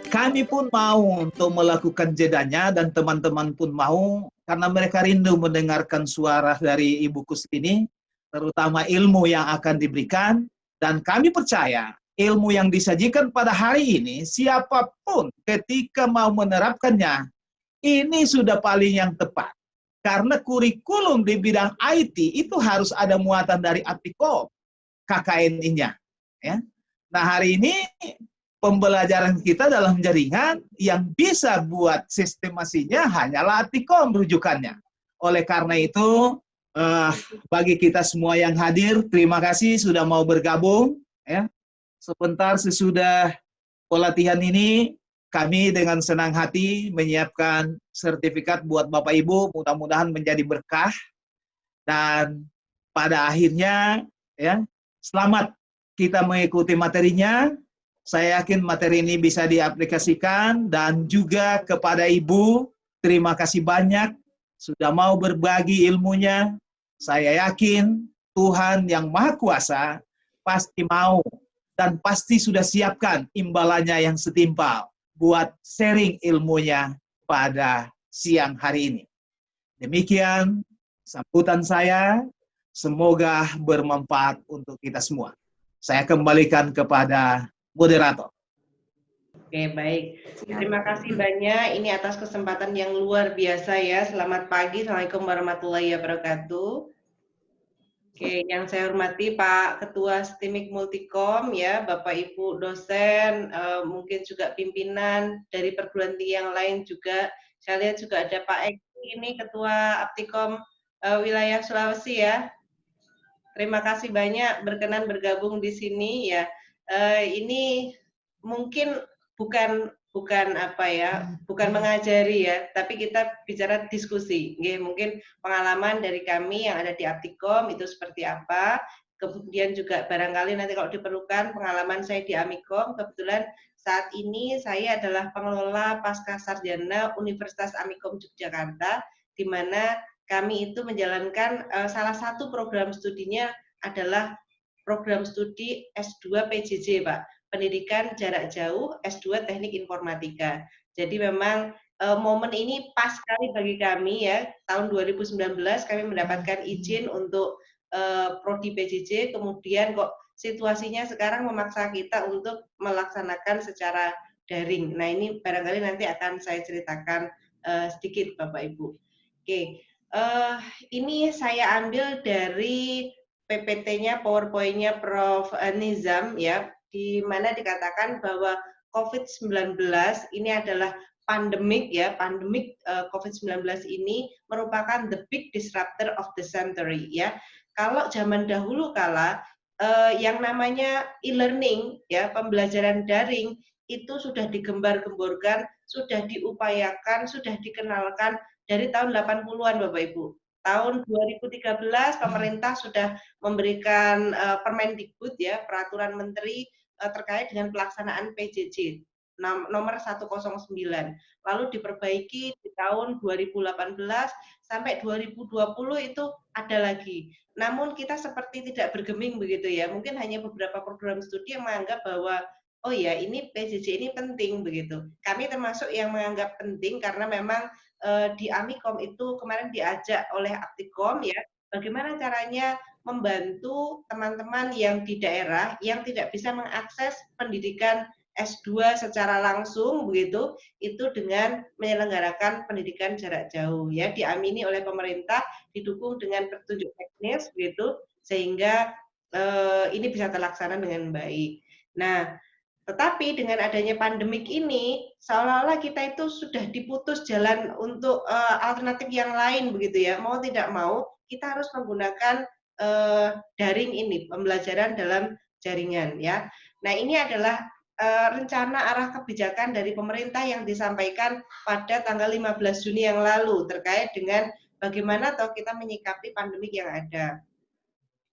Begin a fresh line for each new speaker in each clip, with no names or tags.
Kami pun mau untuk melakukan jedanya dan teman-teman pun mau karena mereka rindu mendengarkan suara dari Ibu Kustini, terutama ilmu yang akan diberikan, dan kami percaya ilmu yang disajikan pada hari ini, siapapun ketika mau menerapkannya, ini sudah paling yang tepat. Karena kurikulum di bidang IT itu harus ada muatan dari Aptikom, KKNI-nya. Ya. Nah hari ini pembelajaran kita dalam jaringan yang bisa buat sistemasinya hanyalah Aptikom rujukannya. Oleh karena itu, bagi kita semua yang hadir, terima kasih sudah mau bergabung. Ya. Sebentar sesudah pelatihan ini, kami dengan senang hati menyiapkan sertifikat buat Bapak Ibu, mudah-mudahan menjadi berkah. Dan pada akhirnya, ya, selamat kita mengikuti materinya. Saya yakin materi ini bisa diaplikasikan, dan juga kepada Ibu, terima kasih banyak sudah mau berbagi ilmunya. Saya yakin Tuhan yang Maha Kuasa pasti mau dan pasti sudah siapkan imbalannya yang setimpal buat sharing ilmunya pada siang hari ini. Demikian sambutan saya, semoga bermanfaat untuk kita semua. Saya kembalikan kepada moderator.
Oke, baik. Terima kasih banyak ini atas kesempatan yang luar biasa ya. Selamat pagi, Assalamualaikum warahmatullahi wabarakatuh. Oke, yang saya hormati Pak Ketua STIMIK Multikom ya, Bapak Ibu dosen, mungkin juga pimpinan dari perguruan tinggi yang lain juga. Saya lihat juga ada Pak Eki ini Ketua Aptikom wilayah Sulawesi ya. Terima kasih banyak berkenan bergabung di sini ya. Ini mungkin bukan apa ya, bukan mengajari ya, tapi kita bicara diskusi. Mungkin pengalaman dari kami yang ada di Aptikom itu seperti apa. Kemudian juga barangkali nanti kalau diperlukan pengalaman saya di Amikom, kebetulan saat ini saya adalah pengelola pasca sarjana Universitas Amikom Yogyakarta, di mana kami itu menjalankan salah satu program studinya adalah program studi S2 PJJ, Pak. Pendidikan jarak jauh S2 Teknik Informatika. Jadi memang momen ini pas sekali bagi kami ya. Tahun 2019 kami mendapatkan izin untuk prodi PJJ, kemudian kok situasinya sekarang memaksa kita untuk melaksanakan secara daring. Nah, ini barangkali nanti akan saya ceritakan sedikit Bapak Ibu. Oke. Ini saya ambil dari PPT-nya, PowerPoint-nya Prof. Nizam ya, di mana dikatakan bahwa COVID-19 ini adalah pandemik ya, pandemik COVID-19 ini merupakan the big disruptor of the century ya. Kalau zaman dahulu kala yang namanya e-learning ya, pembelajaran daring itu sudah digembar-gemborkan, sudah diupayakan, sudah dikenalkan dari tahun 80-an Bapak Ibu. Tahun 2013 pemerintah sudah memberikan Permendikbud ya, peraturan menteri terkait dengan pelaksanaan PJJ nomor 109. Lalu diperbaiki di tahun 2018 sampai 2020 itu ada lagi. Namun kita seperti tidak bergeming begitu ya. Mungkin hanya beberapa program studi yang menganggap bahwa oh ya ini PJJ ini penting begitu. Kami termasuk yang menganggap penting karena memang di Amikom itu kemarin diajak oleh Aptikom ya, bagaimana caranya membantu teman-teman yang di daerah yang tidak bisa mengakses pendidikan S2 secara langsung begitu, itu dengan menyelenggarakan pendidikan jarak jauh ya, diamini oleh pemerintah, didukung dengan petunjuk teknis begitu, sehingga ini bisa terlaksana dengan baik. Nah, tetapi dengan adanya pandemik ini, seolah-olah kita itu sudah diputus jalan untuk alternatif yang lain begitu ya. Mau tidak mau, kita harus menggunakan daring ini, pembelajaran dalam jaringan ya. Nah, ini adalah rencana arah kebijakan dari pemerintah yang disampaikan pada tanggal 15 Juni yang lalu terkait dengan bagaimana toh kita menyikapi pandemik yang ada.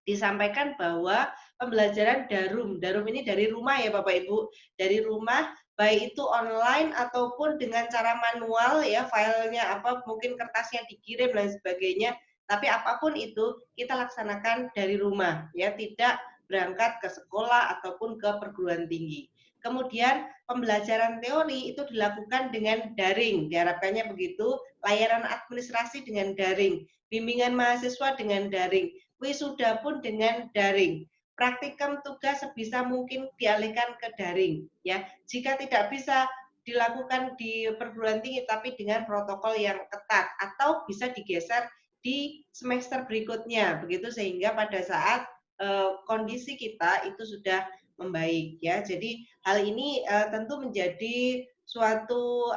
Disampaikan bahwa pembelajaran darum ini dari rumah ya Bapak Ibu, dari rumah baik itu online ataupun dengan cara manual ya, filenya apa, mungkin kertasnya dikirim dan sebagainya, tapi apapun itu kita laksanakan dari rumah ya, tidak berangkat ke sekolah ataupun ke perguruan tinggi. Kemudian pembelajaran teori itu dilakukan dengan daring, diharapkannya begitu, layanan administrasi dengan daring, bimbingan mahasiswa dengan daring, wisuda pun dengan daring. Praktikum tugas sebisa mungkin dialihkan ke daring, ya. Jika tidak bisa dilakukan di perguruan tinggi tapi dengan protokol yang ketat atau bisa digeser di semester berikutnya, begitu sehingga pada saat kondisi kita itu sudah membaik, ya. Jadi hal ini tentu menjadi suatu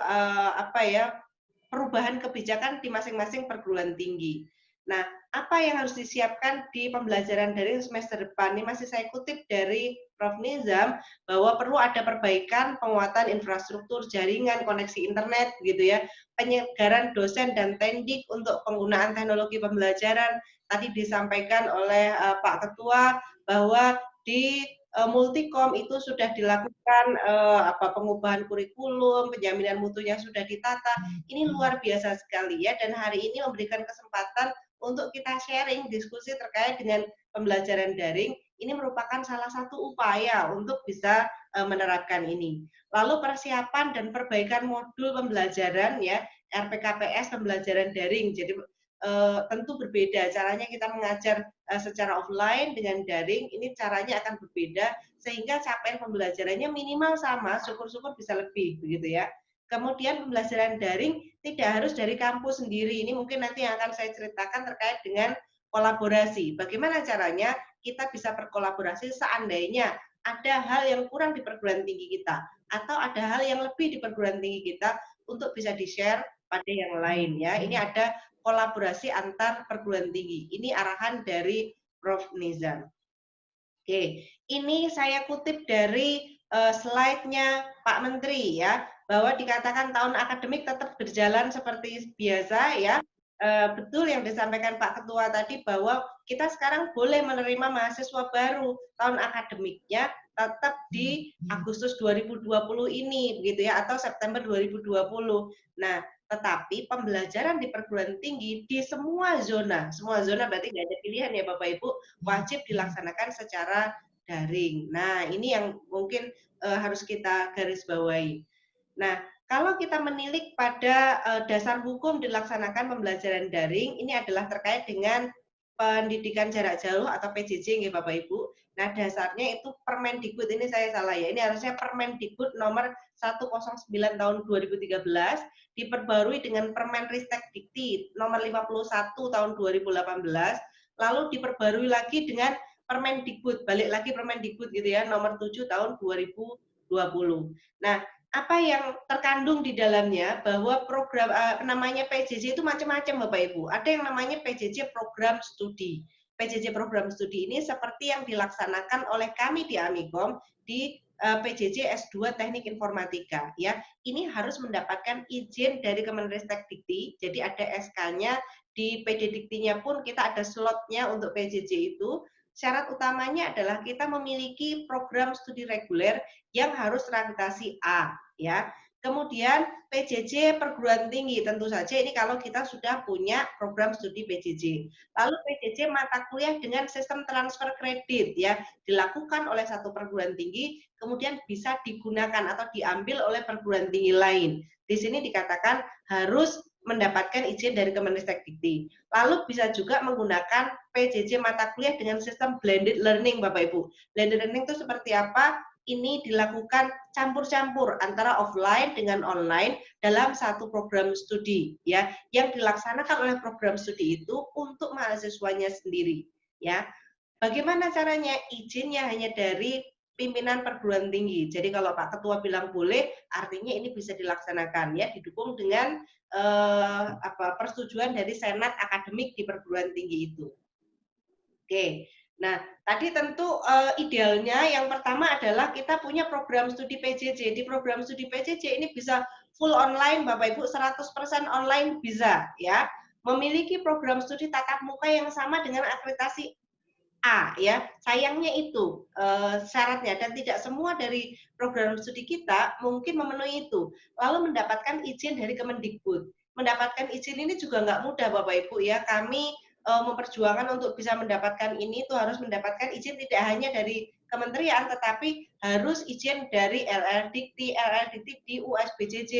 perubahan kebijakan di masing-masing perguruan tinggi. Nah, apa yang harus disiapkan di pembelajaran daring semester depan? Ini masih saya kutip dari Prof. Nizam, bahwa perlu ada perbaikan penguatan infrastruktur jaringan, koneksi internet, gitu ya, penyegaran dosen dan tendik untuk penggunaan teknologi pembelajaran. Tadi disampaikan oleh Pak Ketua bahwa di Multikom itu sudah dilakukan pengubahan kurikulum, penjaminan mutunya sudah ditata. Ini luar biasa sekali, ya, dan hari ini memberikan kesempatan untuk kita sharing diskusi terkait dengan pembelajaran daring. Ini merupakan salah satu upaya untuk bisa menerapkan ini. Lalu persiapan dan perbaikan modul pembelajaran, ya, RPKPS pembelajaran daring. Jadi tentu berbeda caranya kita mengajar secara offline dengan daring, ini caranya akan berbeda sehingga capaian pembelajarannya minimal sama, syukur-syukur bisa lebih, begitu ya. Kemudian pembelajaran daring tidak harus dari kampus sendiri, ini mungkin nanti yang akan saya ceritakan terkait dengan kolaborasi. Bagaimana caranya kita bisa berkolaborasi seandainya ada hal yang kurang di perguruan tinggi kita atau ada hal yang lebih di perguruan tinggi kita untuk bisa di-share pada yang lain, ya. Ini ada kolaborasi antar perguruan tinggi. Ini arahan dari Prof. Nizam. Oke, ini saya kutip dari slide-nya Pak Menteri, ya, bahwa dikatakan tahun akademik tetap berjalan seperti biasa, ya. Betul yang disampaikan Pak Ketua tadi bahwa kita sekarang boleh menerima mahasiswa baru tahun akademiknya tetap di Agustus 2020 ini, begitu ya, atau September 2020. Nah, tetapi pembelajaran di perguruan tinggi di semua zona berarti nggak ada pilihan, ya Bapak Ibu, wajib dilaksanakan secara daring. Nah, ini yang mungkin harus kita garis bawahi. Nah, kalau kita menilik pada dasar hukum dilaksanakan pembelajaran daring, ini adalah terkait dengan pendidikan jarak jauh atau PJJ, ya Bapak Ibu. Nah, dasarnya itu Permendikbud, ini saya salah ya, ini harusnya Permendikbud nomor 109 tahun 2013, diperbarui dengan Permenristek Dikti nomor 51 tahun 2018, lalu diperbarui lagi dengan Permendikbud, balik lagi Permendikbud gitu ya, nomor 7 tahun 2020. Nah, apa yang terkandung di dalamnya bahwa program namanya PJJ itu macam-macam Bapak Ibu. Ada yang namanya PJJ program studi. PJJ program studi ini seperti yang dilaksanakan oleh kami di Amikom di PJJ S2 Teknik Informatika, ya. Ini harus mendapatkan izin dari Kemenristek Dikti. Jadi ada SK-nya, di PD Diktinya pun kita ada slotnya untuk PJJ itu. Syarat utamanya adalah kita memiliki program studi reguler yang harus terakreditasi A, ya. Kemudian PJJ perguruan tinggi, tentu saja ini kalau kita sudah punya program studi PJJ. Lalu PJJ mata kuliah dengan sistem transfer kredit, ya, dilakukan oleh satu perguruan tinggi, kemudian bisa digunakan atau diambil oleh perguruan tinggi lain. Di sini dikatakan harus mendapatkan izin dari Kemenristek Dikti. Lalu bisa juga menggunakan PJJ mata kuliah dengan sistem blended learning, Bapak Ibu. Blended learning itu seperti apa? Ini dilakukan campur-campur antara offline dengan online dalam satu program studi, ya, yang dilaksanakan oleh program studi itu untuk mahasiswanya sendiri, ya. Bagaimana caranya? Izinnya hanya dari pimpinan perguruan tinggi. Jadi kalau Pak Ketua bilang boleh, artinya ini bisa dilaksanakan, ya, didukung dengan persetujuan dari Senat Akademik di perguruan tinggi itu. Oke. Nah, tadi tentu idealnya yang pertama adalah kita punya program studi PJJ. Di program studi PJJ ini bisa full online, Bapak Ibu, 100% online bisa, ya. Memiliki program studi tatap muka yang sama dengan akreditasi A, ya. Sayangnya itu syaratnya, dan tidak semua dari program studi kita mungkin memenuhi itu. Lalu mendapatkan izin dari Kemendikbud. Mendapatkan izin ini juga nggak mudah, Bapak Ibu, ya. Kami memperjuangkan untuk bisa mendapatkan ini itu harus mendapatkan izin tidak hanya dari kementerian, tetapi harus izin dari LLDikti, USBJJ.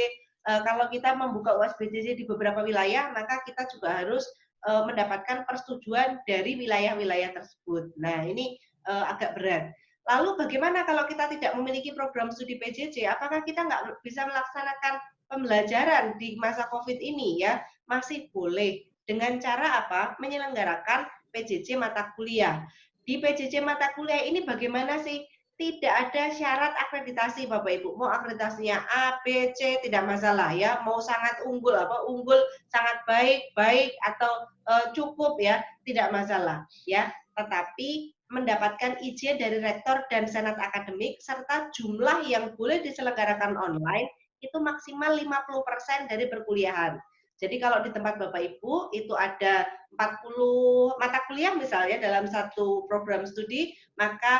Kalau kita membuka USBJJ di beberapa wilayah, maka kita juga harus mendapatkan persetujuan dari wilayah-wilayah tersebut. Nah, ini agak berat. Lalu bagaimana kalau kita tidak memiliki program studi PJJ? Apakah kita nggak bisa melaksanakan pembelajaran di masa COVID ini ya? Masih boleh. Dengan cara apa? Menyelenggarakan PJJ mata kuliah. Di PJJ mata kuliah ini bagaimana sih? Tidak ada syarat akreditasi Bapak Ibu. Mau akreditasinya A, B, C tidak masalah ya. Mau sangat unggul unggul, sangat baik atau cukup ya, tidak masalah ya. Tetapi mendapatkan izin dari rektor dan senat akademik serta jumlah yang boleh diselenggarakan online itu maksimal 50% dari perkuliahan. Jadi kalau di tempat Bapak Ibu itu ada 40 mata kuliah misalnya dalam satu program studi, maka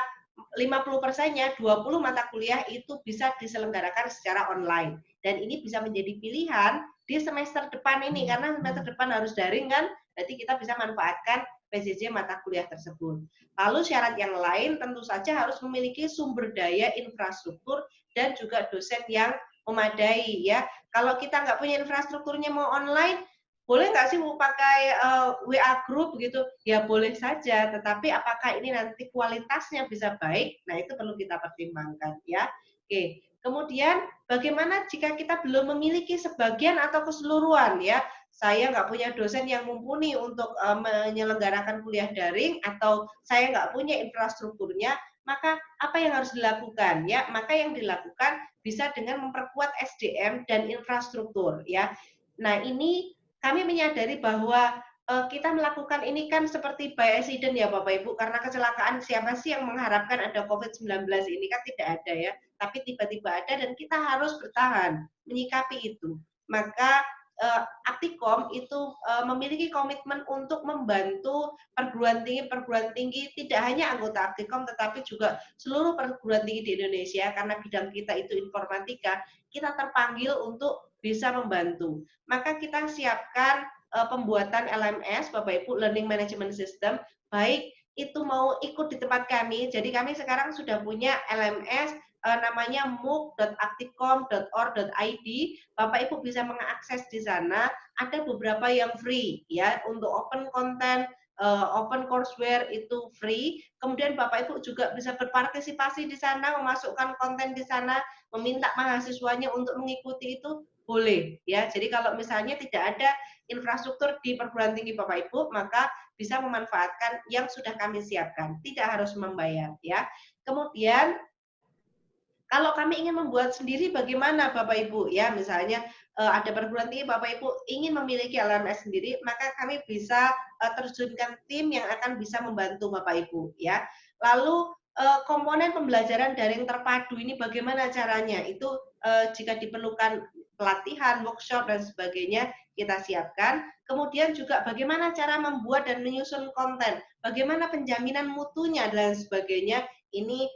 50%-nya 20 mata kuliah itu bisa diselenggarakan secara online. Dan ini bisa menjadi pilihan di semester depan ini karena semester depan harus daring kan, berarti kita bisa manfaatkan PJJ mata kuliah tersebut. Lalu syarat yang lain tentu saja harus memiliki sumber daya infrastruktur dan juga dosen yang memadai ya. Kalau kita nggak punya infrastrukturnya mau online, boleh nggak sih mau pakai WA group gitu? Ya boleh saja, tetapi apakah ini nanti kualitasnya bisa baik? Nah itu perlu kita pertimbangkan ya. Oke, kemudian bagaimana jika kita belum memiliki sebagian atau keseluruhan ya? Saya nggak punya dosen yang mumpuni untuk menyelenggarakan kuliah daring atau saya nggak punya infrastrukturnya, maka apa yang harus dilakukan ya? Maka yang dilakukan bisa dengan memperkuat SDM dan infrastruktur ya. Nah ini kami menyadari bahwa kita melakukan ini kan seperti by accident ya Bapak Ibu, karena kecelakaan siapa sih yang mengharapkan ada COVID-19 ini kan tidak ada ya, tapi tiba-tiba ada dan kita harus bertahan menyikapi itu. Maka Aptikom itu memiliki komitmen untuk membantu perguruan tinggi tidak hanya anggota Aptikom tetapi juga seluruh perguruan tinggi di Indonesia karena bidang kita itu informatika, kita terpanggil untuk bisa membantu. Maka kita siapkan pembuatan LMS Bapak Ibu Learning Management System, baik itu mau ikut di tempat kami. Jadi kami sekarang sudah punya LMS namanya mooc.aptikom.or.id. Bapak Ibu bisa mengakses di sana. Ada beberapa yang free ya untuk open content, open courseware itu free. Kemudian Bapak Ibu juga bisa berpartisipasi di sana, memasukkan konten di sana, meminta mahasiswanya untuk mengikuti itu boleh ya. Jadi kalau misalnya tidak ada infrastruktur di perguruan tinggi Bapak Ibu, maka bisa memanfaatkan yang sudah kami siapkan, tidak harus membayar ya. Kemudian kalau kami ingin membuat sendiri bagaimana Bapak Ibu ya, misalnya ada perguruan tinggi Bapak Ibu ingin memiliki LMS sendiri, maka kami bisa terjunkan tim yang akan bisa membantu Bapak Ibu ya. Lalu komponen pembelajaran daring terpadu ini bagaimana caranya? Itu jika diperlukan pelatihan, workshop dan sebagainya kita siapkan. Kemudian juga bagaimana cara membuat dan menyusun konten, bagaimana penjaminan mutunya dan sebagainya. Ini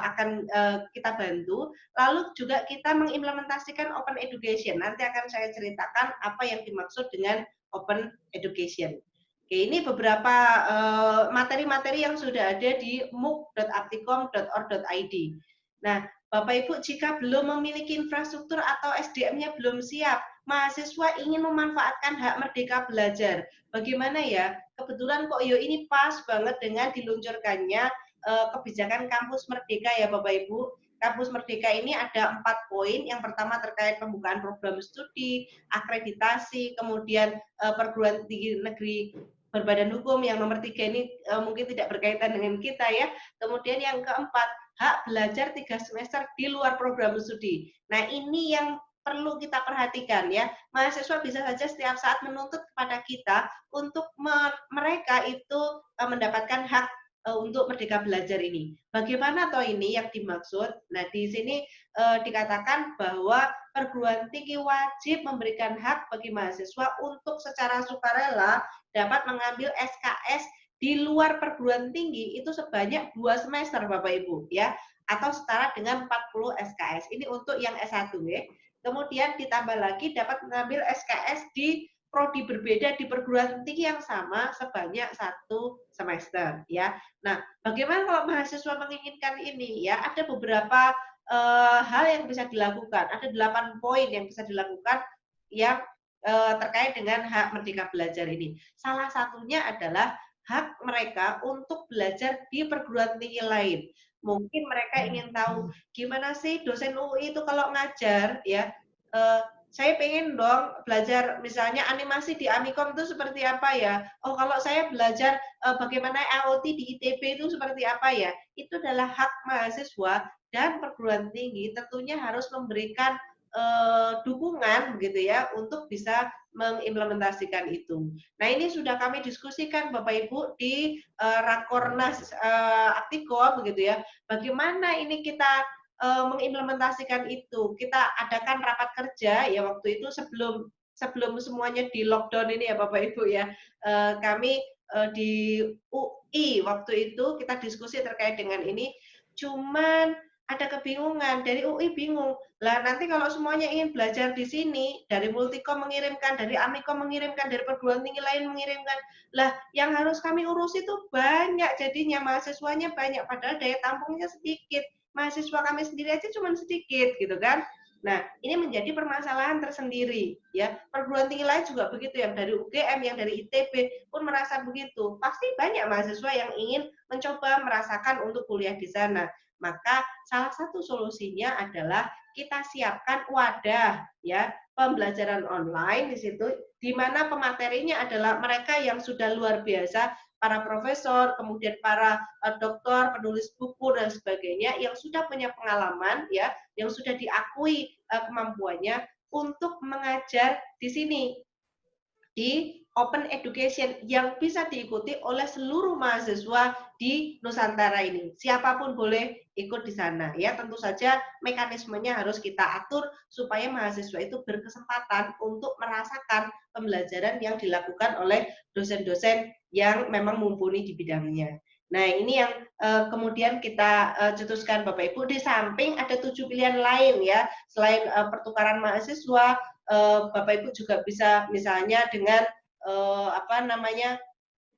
akan kita bantu. Lalu juga kita mengimplementasikan open education. Nanti akan saya ceritakan apa yang dimaksud dengan open education. Oke, ini beberapa materi-materi yang sudah ada di mooc.aptikom.or.id. Nah, Bapak Ibu jika belum memiliki infrastruktur atau SDM-nya belum siap, mahasiswa ingin memanfaatkan hak merdeka belajar. Bagaimana ya? Kebetulan kok ini pas banget dengan diluncurkannya kebijakan kampus merdeka ya Bapak Ibu. Kampus merdeka ini ada 4 poin. Yang pertama terkait pembukaan program studi, akreditasi, kemudian perguruan tinggi negeri berbadan hukum. Yang nomor 3 ini mungkin tidak berkaitan dengan kita ya. Kemudian yang keempat, hak belajar 3 semester di luar program studi. Nah ini yang perlu kita perhatikan ya. Mahasiswa bisa saja setiap saat menuntut kepada kita untuk mereka itu mendapatkan hak untuk merdeka belajar ini. Bagaimana toh ini yang dimaksud? Nah, di sini dikatakan bahwa perguruan tinggi wajib memberikan hak bagi mahasiswa untuk secara sukarela dapat mengambil SKS di luar perguruan tinggi itu sebanyak 2 semester Bapak Ibu ya, atau setara dengan 40 SKS. Ini untuk yang S1 ya. Kemudian ditambah lagi dapat mengambil SKS di prodi berbeda di perguruan tinggi yang sama sebanyak 1 semester ya. Nah, bagaimana kalau mahasiswa menginginkan ini ya? Ada beberapa hal yang bisa dilakukan. Ada 8 poin yang bisa dilakukan yang terkait dengan hak merdeka belajar ini. Salah satunya adalah hak mereka untuk belajar di perguruan tinggi lain. Mungkin mereka ingin tahu gimana sih dosen UI itu kalau ngajar ya. Saya pengen dong belajar misalnya animasi di Amikom itu seperti apa ya. Oh kalau saya belajar bagaimana IoT di ITB itu seperti apa ya. Itu adalah hak mahasiswa dan perguruan tinggi tentunya harus memberikan dukungan begitu ya untuk bisa mengimplementasikan itu. Nah ini sudah kami diskusikan Bapak Ibu di Rakornas Aktikom begitu ya. Bagaimana ini kita mengimplementasikan itu? Kita adakan rapat kerja ya waktu itu sebelum semuanya di lockdown ini ya Bapak Ibu ya. Kami di UI waktu itu kita diskusi terkait dengan ini. Cuman ada kebingungan, dari UI bingung. Lah nanti kalau semuanya ingin belajar di sini, dari Multikom mengirimkan, dari Amikom mengirimkan, dari perguruan tinggi lain mengirimkan. Lah yang harus kami urus itu banyak jadinya, mahasiswanya banyak, padahal daya tampungnya sedikit. Mahasiswa kami sendiri aja cuma sedikit gitu kan. Nah, ini menjadi permasalahan tersendiri ya. Perguruan tinggi lain juga begitu, yang dari UGM, yang dari ITB pun merasa begitu. Pasti banyak mahasiswa yang ingin mencoba merasakan untuk kuliah di sana. Maka salah satu solusinya adalah kita siapkan wadah ya pembelajaran online di situ di mana pematerinya adalah mereka yang sudah luar biasa, para profesor, kemudian para doktor, penulis buku dan sebagainya yang sudah punya pengalaman ya, yang sudah diakui kemampuannya untuk mengajar di sini di open education yang bisa diikuti oleh seluruh mahasiswa di Nusantara ini. Siapapun boleh ikut di sana. Ya, tentu saja mekanismenya harus kita atur supaya mahasiswa itu berkesempatan untuk merasakan pembelajaran yang dilakukan oleh dosen-dosen yang memang mumpuni di bidangnya. Nah, ini yang kemudian kita cetuskan Bapak Ibu. Di samping ada 7 pilihan lain ya, selain pertukaran mahasiswa, Bapak Ibu juga bisa misalnya dengan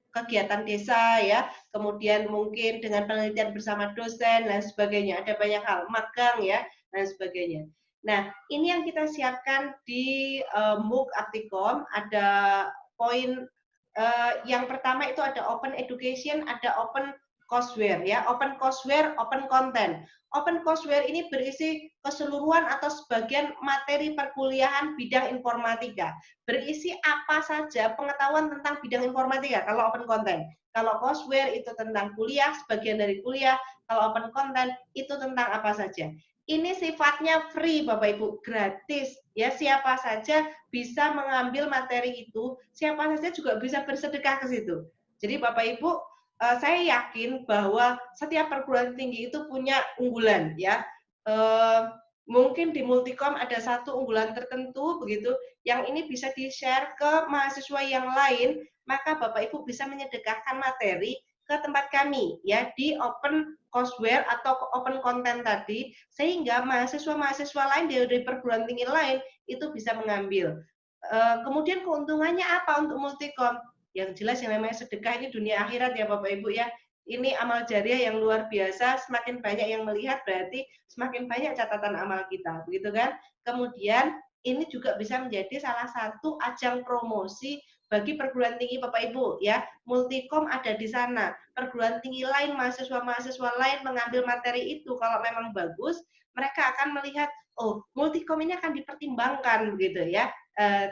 kegiatan desa ya, kemudian mungkin dengan penelitian bersama dosen dan sebagainya. Ada banyak hal, magang ya dan sebagainya. Nah, ini yang kita siapkan di MOOC Aktikom. Ada poin yang pertama itu ada open education, ada open courseware ya, open courseware, open content. Open courseware ini berisi keseluruhan atau sebagian materi perkuliahan bidang informatika. Berisi apa saja pengetahuan tentang bidang informatika kalau open content. Kalau courseware itu tentang kuliah, sebagian dari kuliah. Kalau open content itu tentang apa saja. Ini sifatnya free Bapak Ibu, gratis. Ya, siapa saja bisa mengambil materi itu, siapa saja juga bisa bersedekah ke situ. Jadi Bapak Ibu, saya yakin bahwa setiap perguruan tinggi itu punya unggulan ya. Mungkin di Multikom ada satu unggulan tertentu begitu yang ini bisa di-share ke mahasiswa yang lain, maka Bapak Ibu bisa menyedekahkan materi ke tempat kami ya di open courseware atau open content tadi, sehingga mahasiswa-mahasiswa lain dari perguruan tinggi lain itu bisa mengambil. Kemudian keuntungannya apa untuk Multikom? Yang jelas yang namanya sedekah ini dunia akhirat ya Bapak Ibu ya. Ini amal jariah yang luar biasa, semakin banyak yang melihat berarti semakin banyak catatan amal kita, begitu kan? Kemudian ini juga bisa menjadi salah satu ajang promosi bagi perguruan tinggi Bapak Ibu ya. Multikom ada di sana. Perguruan tinggi lain, mahasiswa-mahasiswa lain mengambil materi itu kalau memang bagus, mereka akan melihat oh, Multikom ini akan dipertimbangkan begitu ya.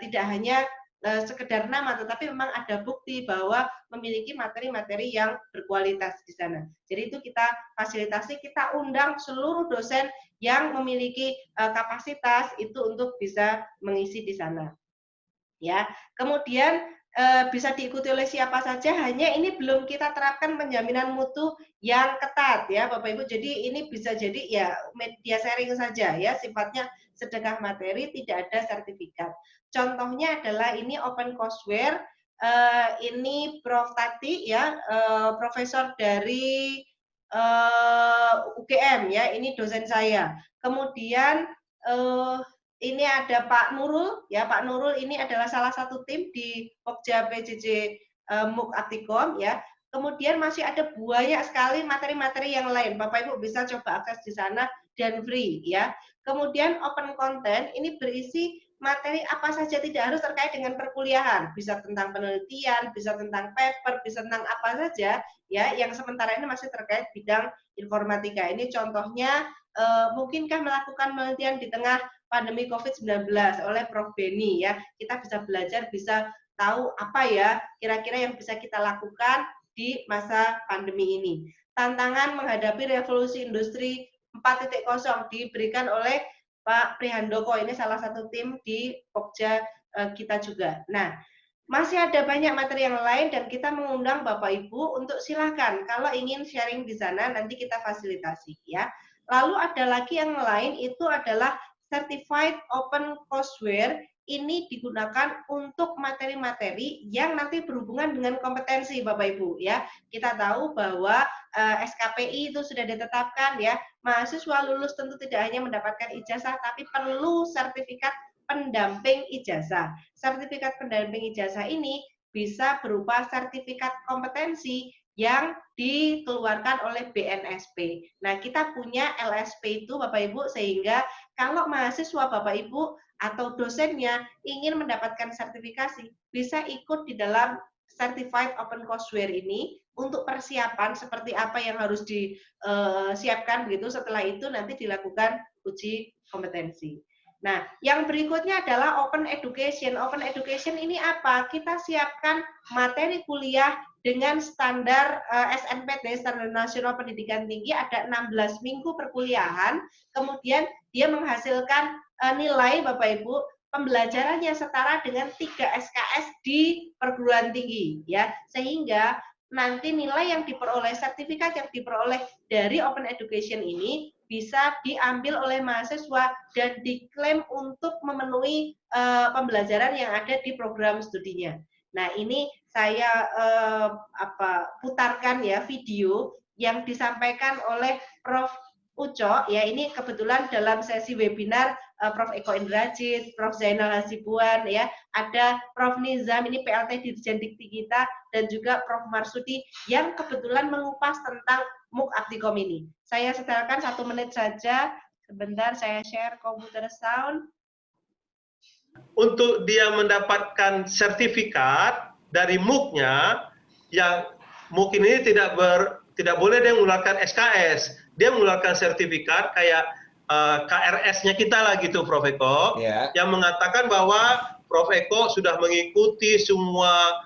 Tidak hanya sekedar nama, tetapi memang ada bukti bahwa memiliki materi-materi yang berkualitas di sana. Jadi itu kita fasilitasi, kita undang seluruh dosen yang memiliki kapasitas itu untuk bisa mengisi di sana. Ya, kemudian bisa diikuti oleh siapa saja, hanya ini belum kita terapkan penjaminan mutu yang ketat ya Bapak Ibu. Jadi ini bisa jadi ya media sharing saja ya, sifatnya sedekah materi, tidak ada sertifikat. Contohnya adalah ini open courseware, ini Prof Tati ya, profesor dari UGM ya, ini dosen saya. Kemudian ini ada Pak Nurul, ya Pak Nurul ini adalah salah satu tim di Pokja PJJ MUK Aptikom ya. Kemudian masih ada banyak sekali materi-materi yang lain. Bapak Ibu bisa coba akses di sana dan free ya. Kemudian open content ini berisi materi apa saja, tidak harus terkait dengan perkuliahan, bisa tentang penelitian, bisa tentang paper, bisa tentang apa saja ya yang sementara ini masih terkait bidang informatika. Ini contohnya mungkinkah melakukan penelitian di tengah pandemi COVID-19 oleh Prof. Beni ya. Kita bisa belajar, bisa tahu apa ya kira-kira yang bisa kita lakukan di masa pandemi ini. Tantangan menghadapi revolusi industri 4.0 diberikan oleh Pak Prihandoko, ini salah satu tim di Pokja kita juga. Nah, masih ada banyak materi yang lain dan kita mengundang Bapak Ibu untuk silakan kalau ingin sharing di sana nanti kita fasilitasi ya. Lalu ada lagi yang lain itu adalah Certified Open Courseware, ini digunakan untuk materi-materi yang nanti berhubungan dengan kompetensi Bapak Ibu ya. Kita tahu bahwa SKPI itu sudah ditetapkan ya. Mahasiswa lulus tentu tidak hanya mendapatkan ijazah tapi perlu sertifikat pendamping ijazah. Sertifikat pendamping ijazah ini bisa berupa sertifikat kompetensi yang dikeluarkan oleh BNSP. Nah, kita punya LSP itu Bapak Ibu, sehingga kalau mahasiswa Bapak Ibu atau dosennya ingin mendapatkan sertifikasi, bisa ikut di dalam Certified Open Courseware ini untuk persiapan seperti apa yang harus disiapkan begitu. Setelah itu nanti dilakukan uji kompetensi. Nah, yang berikutnya adalah Open Education. Open Education ini apa? Kita siapkan materi kuliah dengan standar SNPT, Standar Nasional Pendidikan Tinggi, ada 16 minggu perkuliahan, kemudian dia menghasilkan nilai Bapak Ibu, pembelajarannya setara dengan 3 SKS di perguruan tinggi ya. Sehingga nanti nilai yang diperoleh, sertifikat yang diperoleh dari Open Education ini bisa diambil oleh mahasiswa dan diklaim untuk memenuhi pembelajaran yang ada di program studinya. Nah, ini saya putarkan ya video yang disampaikan oleh Prof. Uco ya, ini kebetulan dalam sesi webinar Prof. Eko Indrajit, Prof. Zainal Hasibuan ya, ada Prof. Nizam, ini PLT Dirjen Dikti kita, dan juga Prof. Marsudi yang kebetulan mengupas tentang MUK Aptikom ini. Saya setelkan 1 menit saja, sebentar saya share komputer sound.
Untuk dia mendapatkan sertifikat dari MUK-nya, yang MUK ini tidak boleh dia mengeluarkan SKS, dia mengeluarkan sertifikat kayak KRS-nya kita lah gitu, Prof. Eko, yang mengatakan bahwa Prof. Eko sudah mengikuti semua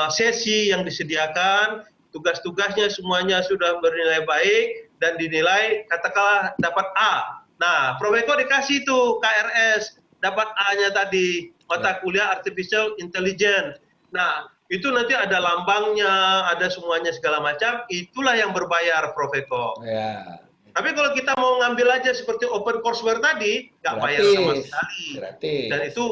sesi yang disediakan, tugas-tugasnya semuanya sudah bernilai baik dan dinilai katakanlah dapat A. Nah, Prof. Eko dikasih tuh KRS, dapat A-nya tadi, mata kuliah Artificial Intelligence. Nah, itu nanti ada lambangnya, ada semuanya segala macam, itulah yang berbayar, Prof. Eko.
Ya.
Tapi kalau kita mau ngambil aja seperti Open Courseware tadi, nggak bayar sama sekali.
Gratis.
Dan itu,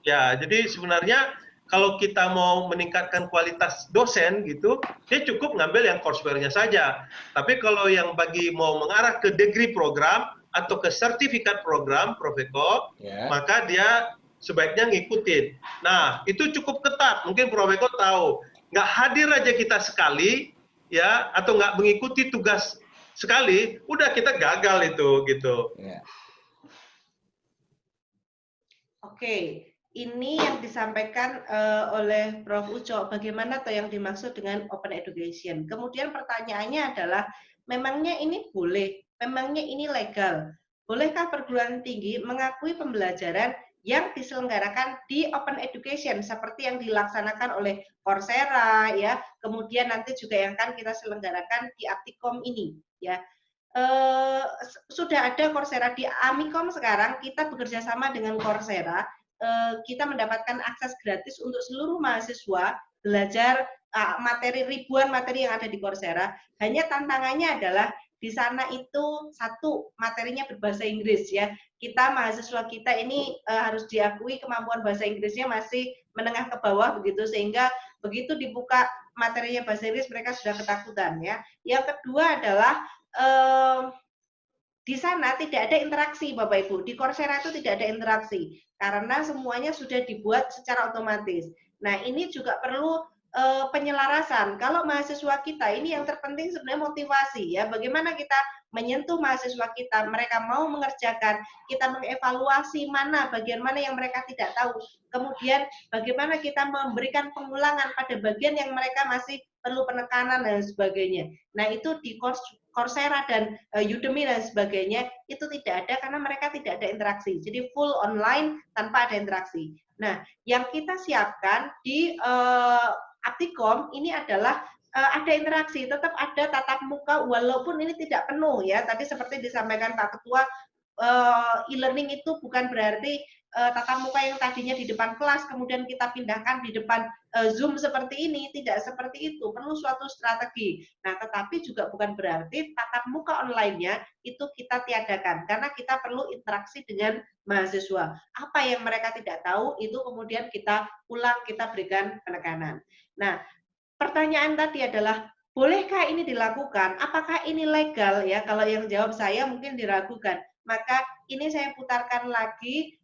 ya, jadi sebenarnya kalau kita mau meningkatkan kualitas dosen gitu, dia cukup ngambil yang courseware-nya saja. Tapi kalau yang bagi mau mengarah ke degree program atau ke sertifikat program, Prof. Eko, maka dia sebaiknya ngikutin. Nah, itu cukup ketat. Mungkin Prof. Eko tahu, nggak hadir aja kita sekali, ya, atau nggak mengikuti tugas sekali, udah kita gagal itu, gitu.
Oke, ini yang disampaikan oleh Prof. Uco, bagaimana atau yang dimaksud dengan Open Education. Kemudian pertanyaannya adalah, memangnya ini boleh? Memangnya ini legal? Bolehkah perguruan tinggi mengakui pembelajaran yang diselenggarakan di Open Education seperti yang dilaksanakan oleh Coursera ya, kemudian nanti juga yang akan kita selenggarakan di Aptikom ini ya. Sudah ada Coursera di Amikom sekarang, kita bekerja sama dengan Coursera, kita mendapatkan akses gratis untuk seluruh mahasiswa belajar ribuan materi yang ada di Coursera. Hanya tantangannya adalah di sana itu satu, materinya berbahasa Inggris ya. Kita mahasiswa kita ini harus diakui kemampuan bahasa Inggrisnya masih menengah ke bawah begitu, sehingga begitu dibuka materinya bahasa Inggris mereka sudah ketakutan ya. Yang kedua adalah di sana tidak ada interaksi Bapak Ibu. Di Coursera itu tidak ada interaksi karena semuanya sudah dibuat secara otomatis. Nah, ini juga perlu penyelarasan. Kalau mahasiswa kita ini yang terpenting sebenarnya motivasi ya. Bagaimana kita menyentuh mahasiswa kita, mereka mau mengerjakan, kita mengevaluasi mana bagian mana yang mereka tidak tahu. Kemudian bagaimana kita memberikan pengulangan pada bagian yang mereka masih perlu penekanan dan sebagainya. Nah, itu di Coursera dan Udemy dan sebagainya itu tidak ada karena mereka tidak ada interaksi. Jadi full online tanpa ada interaksi. Nah, yang kita siapkan di Aptikom ini adalah ada interaksi, tetap ada tatap muka walaupun ini tidak penuh ya. Tadi seperti disampaikan Pak Ketua, e-learning itu bukan berarti tatap muka yang tadinya di depan kelas kemudian kita pindahkan di depan Zoom seperti ini, tidak seperti itu, perlu suatu strategi. Nah, tetapi juga bukan berarti tatap muka online-nya itu kita tiadakan, karena kita perlu interaksi dengan mahasiswa. Apa yang mereka tidak tahu, itu kemudian kita ulang, kita berikan penekanan. Nah, pertanyaan tadi adalah, bolehkah ini dilakukan? Apakah ini legal? Ya, kalau yang jawab saya mungkin diragukan. Maka ini saya putarkan lagi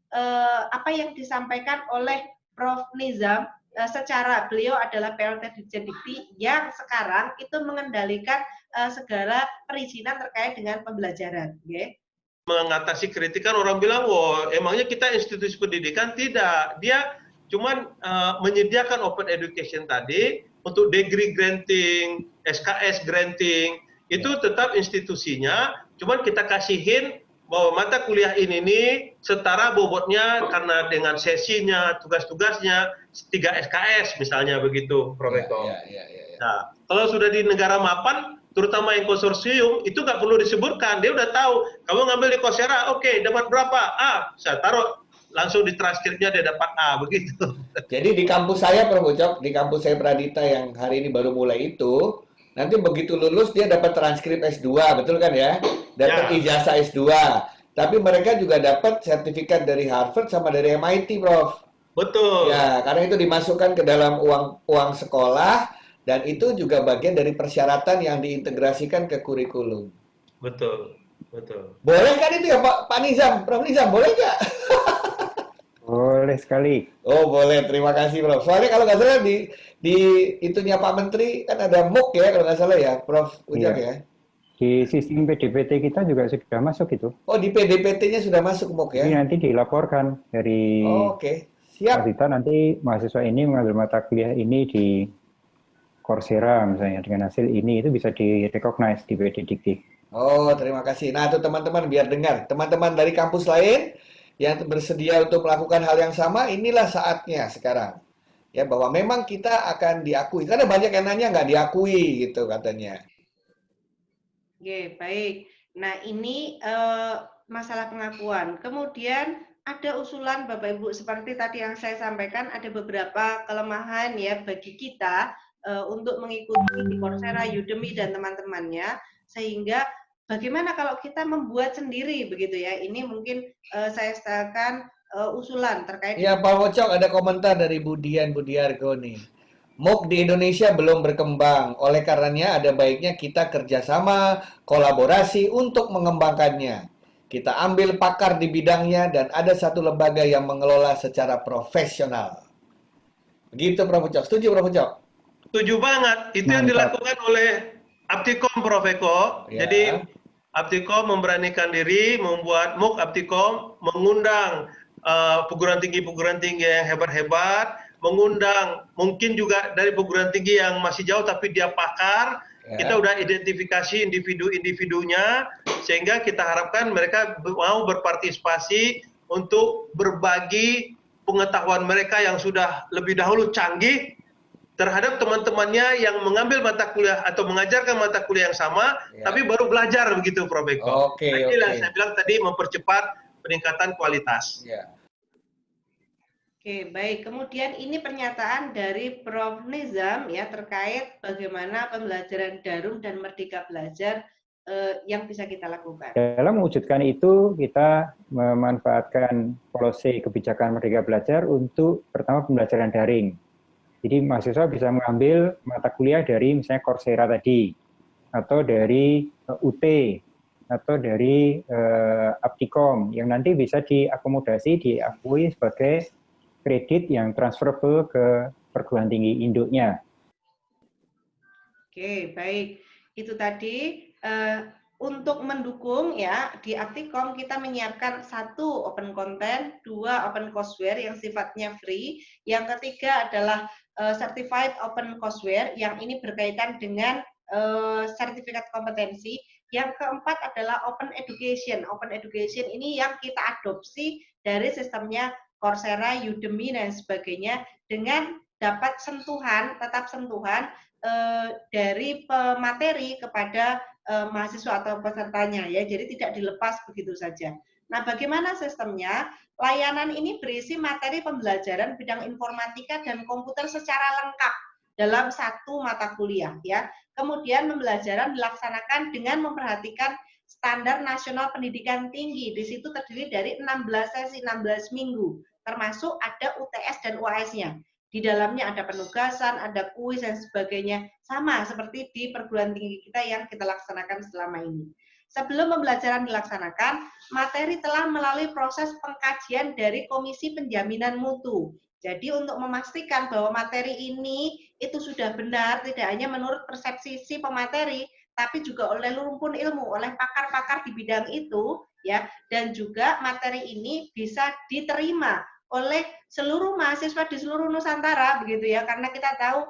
apa yang disampaikan oleh Prof. Nizam, secara beliau adalah PLT Dirjen Dikti yang sekarang itu mengendalikan segala perizinan terkait dengan pembelajaran. Okay?
Mengatasi kritikan orang bilang, wah emangnya kita institusi pendidikan? Tidak, dia cuman menyediakan open education tadi untuk degree granting, SKS granting, itu tetap institusinya, cuman kita kasihin bahwa mata kuliah ini nih setara bobotnya karena dengan sesinya, tugas-tugasnya 3 SKS misalnya begitu, Prof. Eko. Nah, kalau sudah di negara mapan, terutama yang konsorsium, itu nggak perlu disebutkan. Dia udah tahu, kamu ngambil di Coursera, oke, dapat berapa? A, saya taruh langsung di transkripnya dia dapat A, begitu.
Jadi di kampus saya, Prof. Ucok, di kampus saya Pradita yang hari ini baru mulai itu, nanti begitu lulus dia dapat transkrip S2, betul kan ya? Dapat ijazah S2. Tapi mereka juga dapat sertifikat dari Harvard sama dari MIT, Prof.
Betul.
Ya, karena itu dimasukkan ke dalam uang sekolah dan itu juga bagian dari persyaratan yang diintegrasikan ke kurikulum.
Betul, betul.
Boleh kan itu ya Pak Nizam? Prof. Nizam, boleh nggak?
Boleh sekali.
Oh boleh, terima kasih Prof. Soalnya kalau nggak salah di itunya Pak Menteri kan ada MOOC ya kalau nggak salah ya, Prof. Ujang ya.
Di sistem PDPT kita juga sudah masuk itu.
Oh di PDPT-nya sudah masuk MOOC ya?
Ini nanti dilaporkan dari
siap.
Kita nanti mahasiswa ini mengambil mata kuliah ini di Coursera misalnya dengan hasil ini itu bisa di-recognize di PD Dikti.
Oh terima kasih. Nah itu teman-teman biar dengar, teman-teman dari kampus lain yang bersedia untuk melakukan hal yang sama, inilah saatnya sekarang. Ya bahwa memang kita akan diakui. Karena banyak yang nanya nggak diakui gitu katanya.
Oke, baik. Nah, ini masalah pengakuan. Kemudian ada usulan Bapak Ibu seperti tadi yang saya sampaikan, ada beberapa kelemahan ya bagi kita untuk mengikuti di Coursera, Udemy dan teman-temannya, sehingga bagaimana kalau kita membuat sendiri begitu ya. Ini mungkin saya serahkan usulan terkait.
Ya Pak Wocok, ada komentar dari Budian Budiargo nih. MOOC di Indonesia belum berkembang, oleh karenanya ada baiknya kita kerjasama, kolaborasi untuk mengembangkannya. Kita ambil pakar di bidangnya dan ada satu lembaga yang mengelola secara profesional. Begitu Prof. Ucok. Setuju Prof. Ucok?
Setuju banget. Itu yang dilakukan oleh Aptikom, Prof. Eko. Ya. Jadi Aptikom memberanikan diri membuat MOOC Aptikom, mengundang perguruan tinggi yang hebat-hebat, mengundang mungkin juga dari perguruan tinggi yang masih jauh tapi dia pakar. Kita udah identifikasi individu-individunya sehingga kita harapkan mereka mau berpartisipasi untuk berbagi pengetahuan mereka yang sudah lebih dahulu canggih terhadap teman-temannya yang mengambil mata kuliah atau mengajarkan mata kuliah yang sama tapi baru belajar begitu Prof. Eko. Inilah saya bilang tadi mempercepat peningkatan kualitas.
Oke, baik. Kemudian ini pernyataan dari Prof. Nizam ya terkait bagaimana pembelajaran daring dan merdeka belajar yang bisa kita lakukan.
Dalam mewujudkan itu, kita memanfaatkan policy kebijakan merdeka belajar untuk pertama pembelajaran daring. Jadi mahasiswa bisa mengambil mata kuliah dari misalnya Coursera tadi, atau dari UT, atau dari Aptikom yang nanti bisa diakomodasi, diakui sebagai kredit yang transferable ke perguruan tinggi induknya.
Oke, baik. Itu tadi untuk mendukung ya di Aptikom kita menyiapkan 1 open content, 2 open courseware yang sifatnya free, yang ketiga adalah certified open courseware yang ini berkaitan dengan sertifikat kompetensi. Yang keempat adalah open education. Open education ini yang kita adopsi dari sistemnya Coursera, Udemy dan sebagainya dengan dapat sentuhan, tetap sentuhan dari pemateri kepada mahasiswa atau pesertanya ya, jadi tidak dilepas begitu saja. Nah, bagaimana sistemnya? Layanan ini berisi materi pembelajaran bidang informatika dan komputer secara lengkap dalam 1 mata kuliah ya. Kemudian pembelajaran dilaksanakan dengan memperhatikan standar nasional pendidikan tinggi. Di situ terdiri dari 16 sesi, 16 minggu, termasuk ada UTS dan UAS-nya. Di dalamnya ada penugasan, ada kuis dan sebagainya, sama seperti di perguruan tinggi kita yang kita laksanakan selama ini. Sebelum pembelajaran dilaksanakan, materi telah melalui proses pengkajian dari Komisi Penjaminan Mutu. Jadi untuk memastikan bahwa materi ini itu sudah benar, tidak hanya menurut persepsi si pemateri, tapi juga oleh rumpun ilmu, oleh pakar-pakar di bidang itu, ya, dan juga materi ini bisa diterima oleh seluruh mahasiswa di seluruh Nusantara begitu ya, karena kita tahu